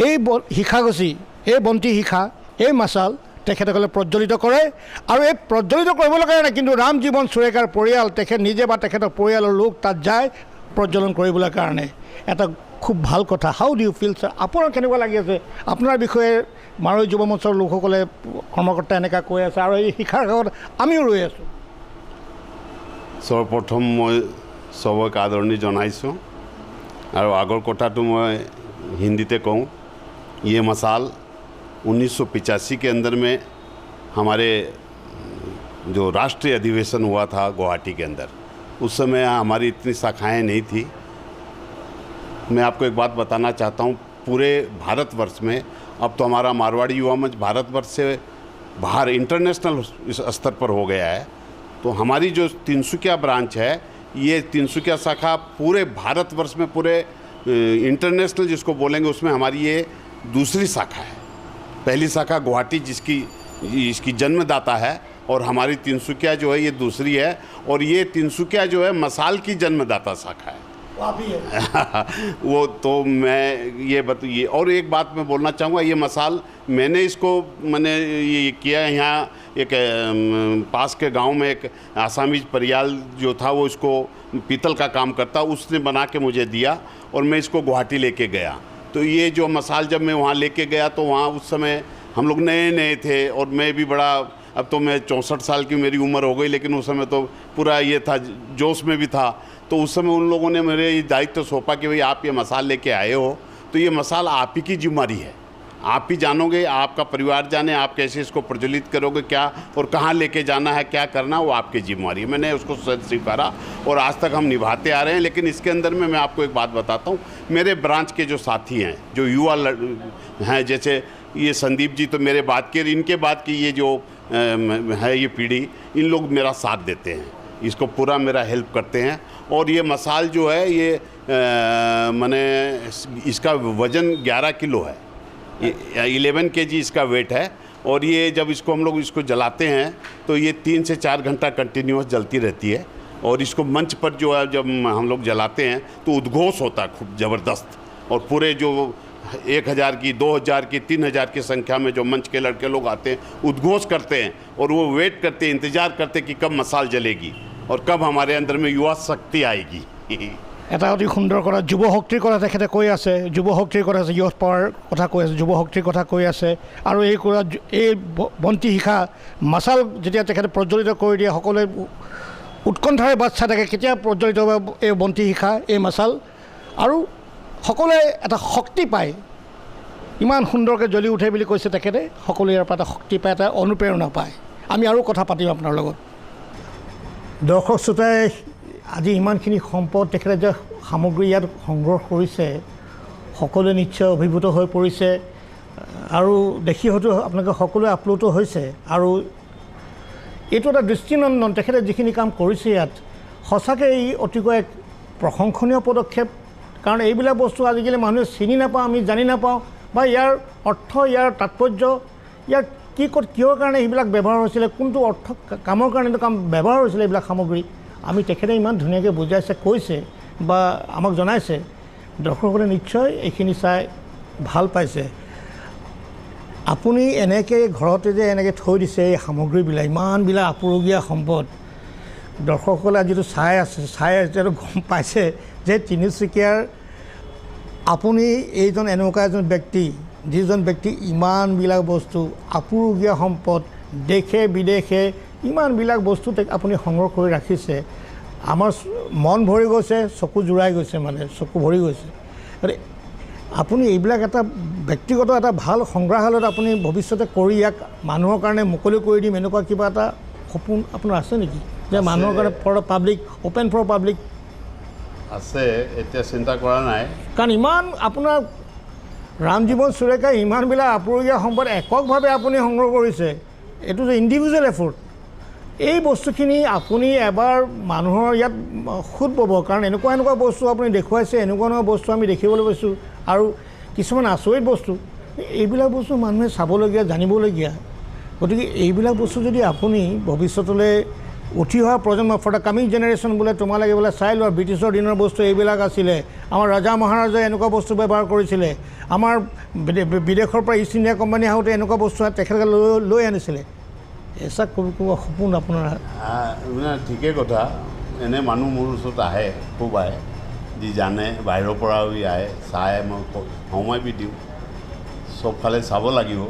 এই শিখা গছি, এই বন্তি শিখা, এই মাছাল তেখেতসকলে প্ৰজ্বলিত কৰে আৰু এই প্ৰজ্বলিত কৰিবলৈ কাৰণে কিন্তু ৰাম জীৱন সুৰেখাৰ পৰিয়াল তেখেত নিজে বা তেখেতৰ পৰিয়ালৰ লোক তাত যায় প্ৰজ্বলন কৰিবলৈ কাৰণে এটা খুব ভাল কথা হাউ ডু ইউ ফিল ছাৰ আপোনাৰ কেনেকুৱা লাগি আছে আপোনাৰ বিষয়ে মাৰৈ যুৱ মঞ্চৰ লোকসকলে কৰ্মকৰ্তা এনেকুৱা কৈ আছে আৰু এই শিক্ষাৰ আগত আমিও ৰৈ আছোঁ সৰ্বপ্ৰথম মই সবক আদৰণি জনাইছোঁ আৰু আগৰ কথাটো মই हिंदीते कहूँ ये मसाल 1985 के अंदर में हमारे जो राष्ट्रीय अधिवेशन हुआ था गुवाहाटी के अंदर उस समय हमारी इतनी शाखाएं नहीं थी मैं आपको एक बात बताना चाहता हूँ पूरे भारतवर्ष में अब तो हमारा मारवाड़ी युवा मंच भारतवर्ष से बाहर इंटरनेशनल स्तर पर हो गया है तो हमारी जो तिनसुकिया ब्रांच है ये तिनसुकिया शाखा पूरे भारतवर्ष में पूरे इंटरनेशनल जिसको बोलेंगे उसमें हमारी ये दूसरी शाखा है पहली शाखा गुवाहाटी इसकी जन्मदाता है और हमारी तिनसुकिया जो है ये दूसरी है और ये तिनसुकिया जो है मसाल की जन्मदाता शाखा है वो तो मैं ये और एक बात मैं बोलना चाहूँगा ये मसाल मैंने ये किया यहाँ एक पास के गांव में एक आसामीज परियाल जो था वो इसको पीतल का काम करता उसने बना के मुझे दिया और मैं इसको गुवाहाटी लेके गया तो ये जो मसाल जब मैं वहाँ लेके गया तो वहाँ उस समय हम लोग नए थे और मैं भी बड़ा अब तो मैं 64 साल की मेरी उम्र हो गई लेकिन उस समय तो पूरा ये था जोश में भी था तो उस समय उन लोगों ने मेरे ये दायित्व सौंपा कि भाई आप ये मसाल लेके आए हो तो ये मसाल आप ही की जिम्मेदारी है आप ही जानोगे आपका परिवार जाने आप कैसे इसको प्रज्वलित करोगे क्या और कहाँ लेके जाना है क्या करना वो आपकी जिम्मेदारी है मैंने उसको स्वीकारा और आज तक हम निभाते आ रहे हैं लेकिन इसके अंदर में मैं आपको एक बात बताता हूँ मेरे ब्रांच के जो साथी हैं जो युवा हैं जैसे ये संदीप जी तो मेरे बाद के इनके बाद की ये जो है ये पीढ़ी इन लोग मेरा साथ देते हैं इसको पूरा मेरा हेल्प करते हैं और ये मसाल जो है ये मैंने इसका वज़न 11 किलो है 11 kg इसका वेट है और ये जब इसको हम लोग इसको जलाते हैं तो ये 3 से 4 घंटा कंटिन्यूस जलती रहती है और इसको मंच पर जो है जब हम लोग जलाते हैं तो उद्घोष होता है खूब ज़बरदस्त और पूरे जो 1000 की 2000 की 3000 की संख्या में जो मंच के लड़के लोग आते हैं उद्घोष करते हैं और वो वेट करते हैं इंतज़ार करते हैं कि कब मसाल जलेगी और कब हमारे अंदर में युवा शक्ति आएगी এটা অতি সুন্দৰ কথা যুৱ শক্তিৰ কথা তেখেতে কৈ আছে যুৱ শক্তিৰ কথা আছে ইয়থ পাৱাৰ কথা কৈ আছে যুৱ শক্তিৰ কথা কৈ আছে আৰু এই বন্তি শিখা মাছাল যেতিয়া তেখেতে প্ৰজ্বলিত কৰি দিয়ে সকলোৱে উৎকণ্ঠাৰে বাট চাই থাকে কেতিয়া প্ৰজ্বলিত হ'ব এই বন্তি শিখা এই মাছাল আৰু সকলোৱে এটা শক্তি পায় ইমান সুন্দৰকৈ জ্বলি উঠে বুলি কৈছে তেখেতে সকলোৱে ইয়াৰ পৰা এটা শক্তি পায় এটা অনুপ্ৰেৰণা পায় আমি আৰু কথা পাতিম আপোনাৰ লগত দৰ্শক শ্ৰোতাই আজি ইমানখিনি সম্পদ তেখেতে যে সামগ্ৰী ইয়াত সংগ্ৰহ কৰিছে সকলোৱে নিশ্চয় অভিভূত হৈ পৰিছে আৰু দেখি হয়তো আপোনালোকে সকলোৱে আপ্লুত হৈছে আৰু এইটো এটা দৃষ্টিনন্দন তেখেতে যিখিনি কাম কৰিছে ইয়াত সঁচাকৈ এই অতিকৈ এক প্ৰশংসনীয় পদক্ষেপ কাৰণ এইবিলাক বস্তু আজিকালি মানুহে চিনি নাপাওঁ আমি জানি নাপাওঁ বা ইয়াৰ অৰ্থ ইয়াৰ তাৎপৰ্য ইয়াৰ কি ক'ত কিহৰ কাৰণে এইবিলাক ব্যৱহাৰ হৈছিলে কোনটো অৰ্থ কামৰ কাৰণে এইটো কাম ব্যৱহাৰ হৈছিলে এইবিলাক সামগ্ৰী আমি তেখেতে ইমান ধুনীয়াকৈ বুজাইছে কৈছে বা আমাক জনাইছে দৰ্শকসকলে নিশ্চয় এইখিনি চাই ভাল পাইছে আপুনি এনেকৈ ঘৰতে যে এনেকৈ থৈ দিছে এই সামগ্ৰীবিলাক ইমানবিলাক আপুৰুগীয়া সম্পদ দৰ্শকসকলে যিটো চাই আছে গম পাইছে যে তিনিচুকীয়াৰ আপুনি এইজন এনেকুৱা এজন ব্যক্তি যিজন ব্যক্তি ইমানবিলাক বস্তু আপুৰুগীয়া সম্পদ দেশে বিদেশে ইমানবিলাক বস্তু আপুনি সংগ্ৰহ কৰি ৰাখিছে আমাৰ মন ভৰি গৈছে চকু জোৰাই গৈছে মানে চকু ভৰি গৈছে আপুনি এইবিলাক এটা ব্যক্তিগত এটা ভাল সংগ্ৰহালয়ত আপুনি ভৱিষ্যতে কৰি ইয়াক মানুহৰ কাৰণে মুকলি কৰি দিম এনেকুৱা কিবা এটা সপোন আপোনাৰ আছে নেকি যে মানুহৰ কাৰণে for public open for public আছে এতিয়া চিন্তা কৰা নাই কাৰণ ইমান আপোনাৰ ৰাম জীৱন সুৰেখাই ইমানবিলাক আপুৰুগীয়া সম্পদ এককভাৱে আপুনি সংগ্ৰহ কৰিছে এইটো যে ইণ্ডিভিজুৱেল এফৰ্ট এই বস্তুখিনি আপুনি এবাৰ মানুহৰ ইয়াত খুদ পাব কাৰণ এনেকুৱা বস্তু আপুনি দেখুৱাইছে এনেকুৱা বস্তু আমি দেখিবলৈ পাইছোঁ আৰু কিছুমান আচৰিত বস্তু এইবিলাক বস্তু মানুহে চাবলগীয়া জানিবলগীয়া গতিকে এইবিলাক বস্তু যদি আপুনি ভৱিষ্যতলৈ উঠি অহা প্ৰজন্ম ফৰ দ্য কামিং জেনেৰেশ্যন বোলে তোমালোকে বোলে চাই লোৱা ব্ৰিটিছৰ দিনৰ বস্তু এইবিলাক আছিলে আমাৰ ৰজা মহাৰাজাই এনেকুৱা বস্তু ব্যৱহাৰ কৰিছিলে আমাৰ বিদেশৰ পৰা ইষ্ট ইণ্ডিয়া কোম্পানী আহোঁতে এনেকুৱা বস্তু তেখেতলোকে লৈ আনিছিলে এচা ক'ব সপোন আপোনাৰ মানে ঠিকেই কথা এনে মানুহ মোৰ ওচৰত আহে খুব আহে যি জানে বাহিৰৰ পৰাও আহে চাই মই সময় বি দিওঁ চবফালে চাব লাগিব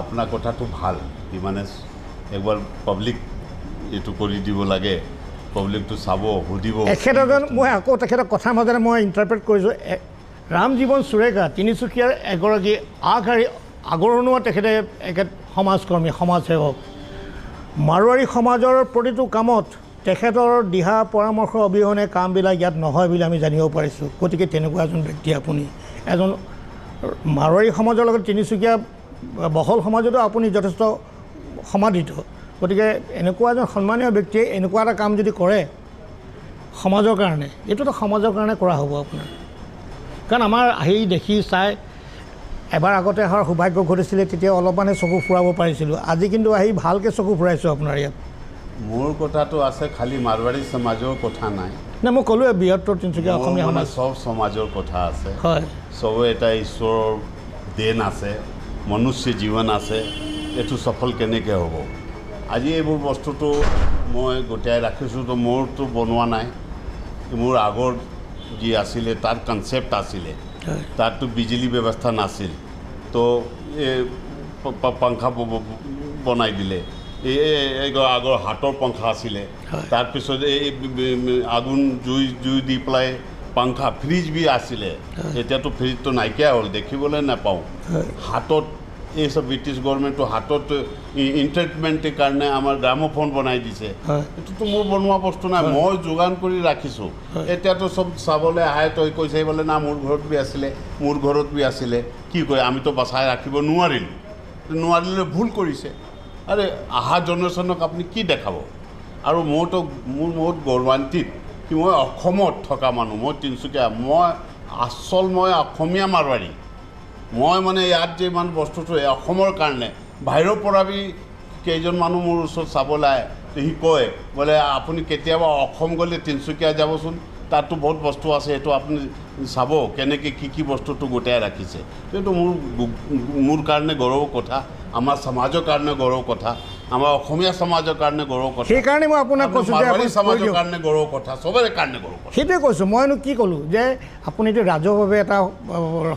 আপোনাৰ কথাটো ভাল কি মানে একবাৰ পাব্লিক এইটো কৰি দিব লাগে পাব্লিকটো চাব সুধিব এখেত এজন মই আকৌ তেখেতৰ কথাৰ মাজতে মই ইণ্টাৰপ্ৰেট কৰিছোঁ ৰাম জীৱন সুৰেখা তিনিচুকীয়াৰ এগৰাকী আগৰণুৱা তেখেতে এখেত সমাজকৰ্মী সমাজসেৱক মাৰোৱাৰী সমাজৰ প্ৰতিটো কামত তেখেতৰ দিহা পৰামৰ্শ অবিহনে কামবিলাক ইয়াত নহয় বুলি আমি জানিব পাৰিছোঁ গতিকে তেনেকুৱা এজন ব্যক্তি আপুনি এজন মাৰোৱাৰী সমাজৰ লগত তিনিচুকীয়া বহল সমাজতো আপুনি যথেষ্ট সমাদৃত গতিকে এনেকুৱা এজন সন্মানীয় ব্যক্তিয়ে এনেকুৱা এটা কাম যদি কৰে সমাজৰ কাৰণে এইটোতো সমাজৰ কাৰণে কৰা হ'ব আপোনাৰ কাৰণ আমাৰ আহি দেখি চাই এবাৰ আগতে অহাৰ সৌভাগ্য ঘটিছিলে তেতিয়া অলপমানে চকু ফুৰাব পাৰিছিলোঁ আজি কিন্তু আহি ভালকৈ চকু ফুৰাইছোঁ আপোনাৰ ইয়াত মোৰ কথাটো আছে খালি মাৰোৱাৰী সমাজৰ কথা নাই নাই মই ক'লোৱে বৃহত্তৰ তিনিচুকীয়া অসমীয়া মানে সমাজ চব সমাজৰ কথা আছে হয় চবে এটা ঈশ্বৰৰ দেন আছে মনুষ্য জীৱন আছে এইটো সফল কেনেকৈ হ'ব আজি এইবোৰ বস্তুটো মই গোটাই ৰাখিছোঁ তো মোৰতো বনোৱা নাই মোৰ আগৰ যি আছিলে তাৰ কনচেপ্ট আছিলে তাততো বিজুলী ব্যৱস্থা নাছিল তো পাংখা বনাই দিলে এই আগৰ হাতৰ পাংখা আছিলে তাৰপিছত এই আগুন জুই দি পেলাই পাংখা ফ্ৰিজ বি আছিলে এতিয়াতো ফ্ৰিজটো নাইকিয়া হ'ল দেখিবলৈ নাপাওঁ হাতত এই সব ব্ৰিটিছ গভৰ্ণমেণ্টটো হাতত এণ্টাৰটেইনমেণ্টৰ কাৰণে আমাৰ গ্ৰামোফোন বনাই দিছে এইটোতো মোৰ বনোৱা বস্তু নাই মই যোগান কৰি ৰাখিছোঁ এতিয়াতো চব চাবলৈ আহে তই কৈছে বোলে না মোৰ ঘৰত বি আছিলে মোৰ ঘৰত বি আছিলে কি কয় আমিতো বচাই ৰাখিব নোৱাৰিলে ভুল কৰিছে আৰে অহা জেনেৰেশ্যনক আপুনি কি দেখাব আৰু মোৰ বহুত গৌৰৱান্বিত কি মই অসমত থকা মানুহ মই তিনিচুকীয়া মই অসমীয়া মাৰোৱাৰী মই মানে ইয়াত যে ইমান বস্তুটো অসমৰ কাৰণে বাহিৰৰ পৰা বি কেইজন মানুহ মোৰ ওচৰত চাবলৈ আহে সি কয় বোলে আপুনি কেতিয়াবা অসম গ'লে তিনিচুকীয়া যাবচোন তাতো বহুত বস্তু আছে সেইটো আপুনি চাব কেনেকৈ কি বস্তুটো গোটাই ৰাখিছে সেইটো মোৰ কাৰণে গৌৰৱ কথা আমাৰ সমাজৰ কাৰণে গৌৰৱ কথা আমাৰ অসমীয়া সমাজৰ কাৰণে গৌৰৱ কথা সেইকাৰণে মই আপোনাক কৈছোঁ যে মাৰোৱাৰী সমাজৰ কাৰণে গৌৰৱ কথা চবৰে কাৰণে গৌৰৱ কথা সেইটোৱে কৈছোঁ মইনো কি ক'লোঁ যে আপুনিতো ৰাজহুৱাভাৱে এটা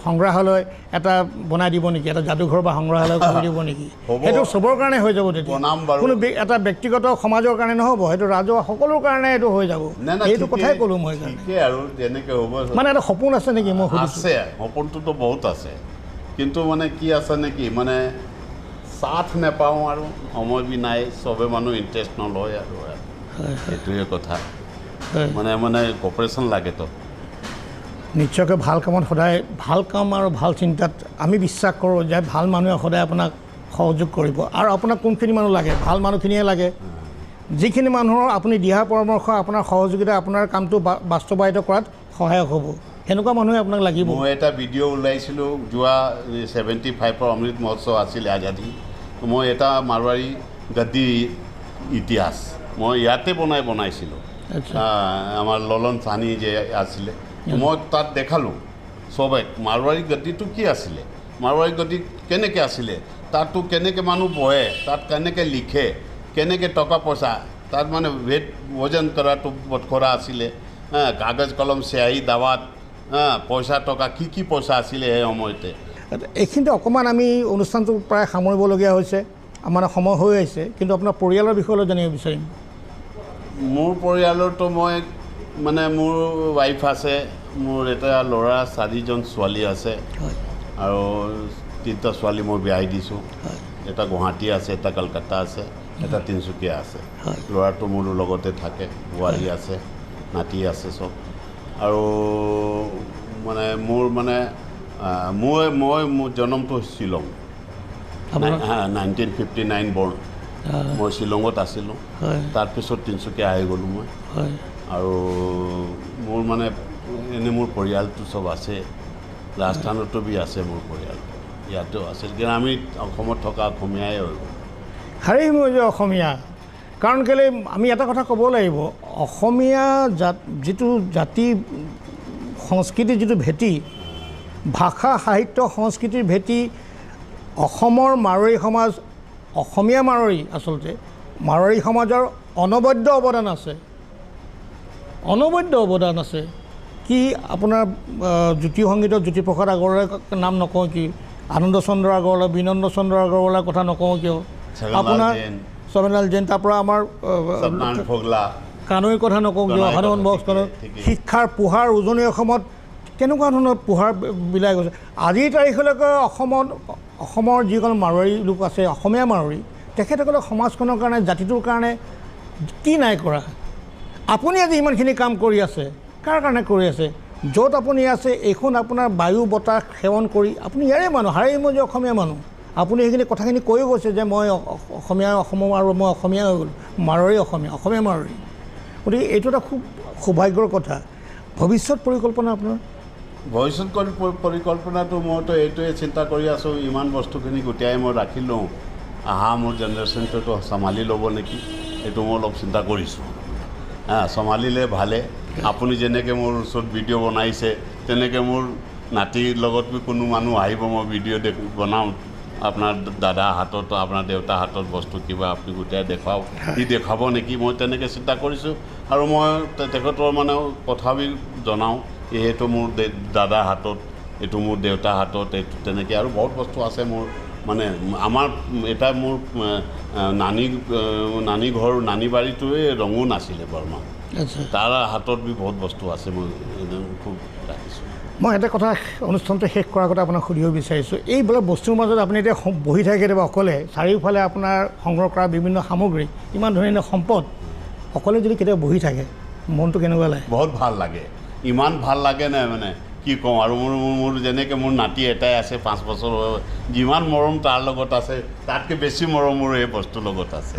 সংগ্ৰহালয় এটা বনাই দিব নেকি এটা যাদুঘৰ বা সংগ্ৰহালয় কৰি দিব নেকি সেইটো চবৰ কাৰণে হৈ যাব তেতিয়া কোনো এটা ব্যক্তিগত সমাজৰ কাৰণে নহ'ব সেইটো ৰাজহুৱা সকলোৰ কাৰণে এইটো হৈ যাব সেইটো কথাই ক'লোঁ মই আৰু যেনেকৈ হ'ব মানে এটা সপোন আছে নেকি মই আছে সপোনটোতো বহুত আছে কিন্তু মানে কি আছে নেকি মানে সাথ নাপাওঁ আৰু সময় বি নাই চবে মানুহ ইণ্টাৰেষ্ট নলয় আৰু সেইটোৱে কথা মানে কপাৰেশ্যন লাগেতো নিশ্চয়কৈ ভাল কামত সদায় ভাল কাম আৰু ভাল চিন্তাত আমি বিশ্বাস কৰোঁ যে ভাল মানুহে সদায় আপোনাক সহযোগ কৰিব আৰু আপোনাক কোনখিনি মানুহ লাগে ভাল মানুহখিনিয়ে লাগে যিখিনি মানুহৰ আপুনি দিহা পৰামৰ্শ আপোনাৰ সহযোগিতা আপোনাৰ কামটো বাস্তৱায়িত কৰাত সহায়ক হ'ব সেনেকুৱা মানুহে আপোনাক লাগিব মই এটা ভিডিঅ' ওলাইছিলোঁ যোৱা 75ৰ অমৃত মহোৎসৱ আছিলে আজাদী মই এটা মাৰোৱাৰী গদ্দী ইতিহাস মই ইয়াতে বনাইছিলোঁ আমাৰ ললন চাহানী যে আছিলে মই তাত দেখালোঁ চবে মাৰোৱাৰী গদ্দীটো কি আছিলে মাৰোৱাৰী গদ্দী কেনেকৈ আছিলে তাততো কেনেকৈ মানুহ বহে তাত কেনেকৈ লিখে কেনেকৈ টকা পইচা তাত মানে ভেট ভোজন কৰাটো বটখৰা আছিলে কাগজ কলম চিয়াহী দাৱাত পইচা টকা কি পইচা আছিলে সেই সময়তে এইখিনিতে অকণমান আমি অনুষ্ঠানটো প্ৰায় সামৰিবলগীয়া হৈছে আমাৰ সময় হৈ আহিছে কিন্তু আপোনাৰ পৰিয়ালৰ বিষয়লৈ জানিব বিচাৰিম মোৰ পৰিয়ালৰতো মই মানে মোৰ ৱাইফ আছে মোৰ এটা ল'ৰা 4জন ছোৱালী আছে আৰু 3টা ছোৱালী মই বিয়াই দিছোঁ এটা গুৱাহাটী আছে এটা কলকাতা আছে এটা তিনিচুকীয়া আছে ল'ৰাটো মোৰ লগতে থাকে বোৱাৰী আছে নাতি আছে চব আৰু মানে মোৰ জন্মটো শ্বিলং 1959 বৰ্ণ মই শ্বিলঙত আছিলোঁ তাৰপিছত তিনিচুকীয়া আহি গ'লোঁ মই আৰু মোৰ মানে এনেই মোৰ পৰিয়ালটো চব আছে ৰাজস্থানতো বি আছে মোৰ পৰিয়াল ইয়াতো আছিল কিন্তু আমি অসমত থকা অসমীয়াই হৈ গ'ল হাৰেই মই যে অসমীয়া কাৰণ কেলৈ আমি এটা কথা ক'ব লাগিব, অসমীয়া যিটো জাতি সংস্কৃতিৰ যিটো ভেটি, ভাষা সাহিত্য সংস্কৃতিৰ ভেটি, অসমৰ মাৰোৱাৰী সমাজ, অসমীয়া মাৰোৱাৰী আচলতে মাৰোৱাৰী সমাজৰ অনবদ্য অৱদান আছে, অনবদ্য অৱদান আছে। কি আপোনাৰ জ্যোতি সংগীতত জ্যোতিপ্ৰসাদ আগৰৱালাৰ নাম নকওঁ, কি আনন্দ চন্দ্ৰ আগৰৱালা, বিনন্দ চন্দ্ৰ আগৰৱালাৰ কথা নকওঁ কিয়, আপোনাৰ ছবেনলাল জৈন, তাৰপৰা আমাৰ কানৈৰ কথা নকওঁ কিয়, হনুমান বক্স কানৈ, শিক্ষাৰ পোহাৰ উজনি অসমত কেনেকুৱা ধৰণৰ পোহাৰ বিলাই গৈছে। আজিৰ তাৰিখলৈকে অসমৰ যিসকল মাৰোৱাৰী লোক আছে, অসমীয়া মাৰোৱাৰী, তেখেতসকলে সমাজখনৰ কাৰণে, জাতিটোৰ কাৰণে কি নাই কৰা। আপুনি আজি ইমানখিনি কাম কৰি আছে, কাৰ কাৰণে কৰি আছে? য'ত আপুনি আছে এইখন আপোনাৰ বায়ু বতাহ সেৱন কৰি আপুনি ইয়াৰে মানুহ, হাৰেই মই যে অসমীয়া মানুহ। আপুনি সেইখিনি কথাখিনি কৈও গৈছে যে মই অসমীয়া, অসমৰ আৰু মই অসমীয়া হৈ গ'লোঁ, মাৰোৱাৰী অসমীয়া, অসমীয়া মাৰোৱাৰী। গতিকে এইটো এটা খুব সৌভাগ্যৰ কথা। ভৱিষ্যত পৰিকল্পনা আপোনাৰ? ভৱিষ্যত পৰিকল্পনাটো মইতো এইটোৱে চিন্তা কৰি আছোঁ, ইমান বস্তুখিনি গোটাই মই ৰাখি লওঁ, মোৰ জেনেৰেশ্যনটোতো চম্ভালি ল'ব নেকি, এইটো মই অলপ চিন্তা কৰিছোঁ। চম্ভালিলে ভালে। আপুনি যেনেকৈ মোৰ ওচৰত ভিডিঅ' বনাইছে, তেনেকৈ মোৰ নাতিৰ লগত কোনো মানুহ আহিব, মই ভিডিঅ' বনাওঁ, আপোনাৰ দাদা হাতত, আপোনাৰ দেউতাৰ হাতত বস্তু কিবা আপুনি গোটাই দেখুৱাওক, সি দেখাব নেকি, মই তেনেকৈ চিন্তা কৰিছোঁ। আৰু মই তেখেতৰ মানে কথাবোৰ জনাওঁ, এইটো মোৰ দাদাৰ হাতত, এইটো মোৰ দেউতাৰ হাতত, এইটো তেনেকৈ আৰু বহুত বস্তু আছে মোৰ। মানে আমাৰ এটা মোৰ নানী ঘৰ, নানী বাৰীটোৱে ৰঙো নাছিলে বৰ্মা, তাৰ হাতত বহুত বস্তু আছে, মই খুব ৰাখিছোঁ। মই এটা কথা অনুষ্ঠানটো শেষ কৰাৰ আগতে আপোনাক সুধিব বিচাৰিছোঁ, এইবিলাক বস্তুৰ মাজত আপুনি এতিয়া বহি থাকে কেতিয়াবা অকলে, চাৰিওফালে আপোনাৰ সংগ্ৰহ কৰা বিভিন্ন সামগ্ৰী, ইমান ধুনীয়া সম্পদ, অকলে যদি কেতিয়াবা বহি থাকে মনটো কেনেকুৱা লাগে? বহুত ভাল লাগে, ইমান ভাল লাগে নাই মানে কি কওঁ। আৰু মোৰ যেনেকৈ মোৰ নাতি এটাই আছে 5 বছৰ, যিমান মৰম তাৰ লগত আছে, তাতকৈ বেছি মৰম মোৰ এই বস্তুৰ লগত আছে।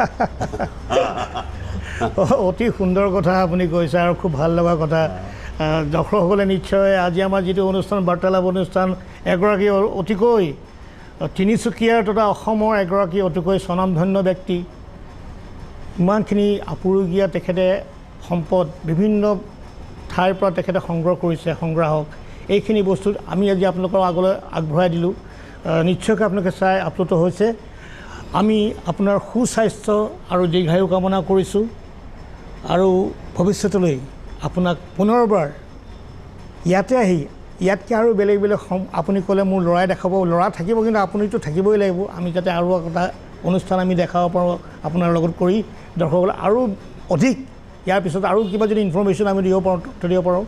অতি সুন্দৰ কথা আপুনি কৈছে আৰু খুব ভাল লগা কথা। দৰ্শকসকলে নিশ্চয় আজি আমাৰ যিটো অনুষ্ঠান, বাৰ্তালাপ অনুষ্ঠান, এগৰাকী অতিকৈ তিনিচুকীয়াৰ তথা অসমৰ এগৰাকী অতিকৈ স্বনামধন্য ব্যক্তি, ইমানখিনি আপুৰুগীয়া তেখেতে সম্পদ বিভিন্ন ঠাইৰ পৰা তেখেতে সংগ্ৰহ কৰিছে, সংগ্ৰাহক। এইখিনি বস্তু আমি আজি আপোনালোকৰ আগলৈ আগবঢ়াই দিলোঁ। নিশ্চয়কৈ আপোনালোকে চাই আপ্লুত হৈছে। আমি আপোনাৰ সুস্বাস্থ্য আৰু দীৰ্ঘায়ু কামনা কৰিছোঁ, আৰু ভৱিষ্যতলৈ আপোনাক পুনৰবাৰ ইয়াতে আহি ইয়াতকৈ আৰু বেলেগ বেলেগ আপুনি ক'লে মোৰ ল'ৰাই দেখাব, ল'ৰা থাকিব, কিন্তু আপুনিতো থাকিবই লাগিব। আমি যাতে আৰু এটা অনুষ্ঠান আমি দেখাব পাৰোঁ আপোনাৰ লগত কৰি, দৰ্শকসকলে আৰু অধিক ইয়াৰ পিছত আৰু কিবা যদি ইনফৰ্মেশ্যন আমি দিব পাৰোঁ,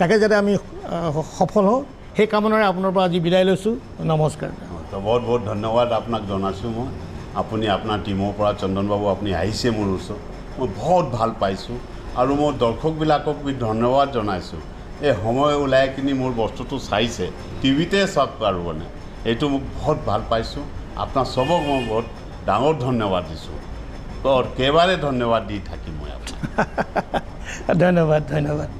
তাকে যাতে আমি সফল হওঁ, সেই কামনাৰে আপোনাৰ পৰা আজি বিদায় লৈছোঁ। নমস্কাৰ। বহুত বহুত ধন্যবাদ আপোনাক জনাইছোঁ মই। আপুনি আপোনাৰ টিমৰ পৰা, চন্দন বাবু, আপুনি আহিছে মোৰ ওচৰত, মই বহুত ভাল পাইছোঁ। আৰু মই দৰ্শকবিলাকক ধন্যবাদ জনাইছোঁ, এই সময় ওলাই কিনি মোৰ বস্তুটো চাইছে, টিভিতে চাওক আৰু মানে এইটো মোক বহুত ভাল পাইছোঁ। আপোনাৰ চবক মই বহুত ডাঙৰ ধন্যবাদ দিছোঁ, কেইবাৰে ধন্যবাদ দি থাকিম মই আপোনাক। ধন্যবাদ, ধন্যবাদ।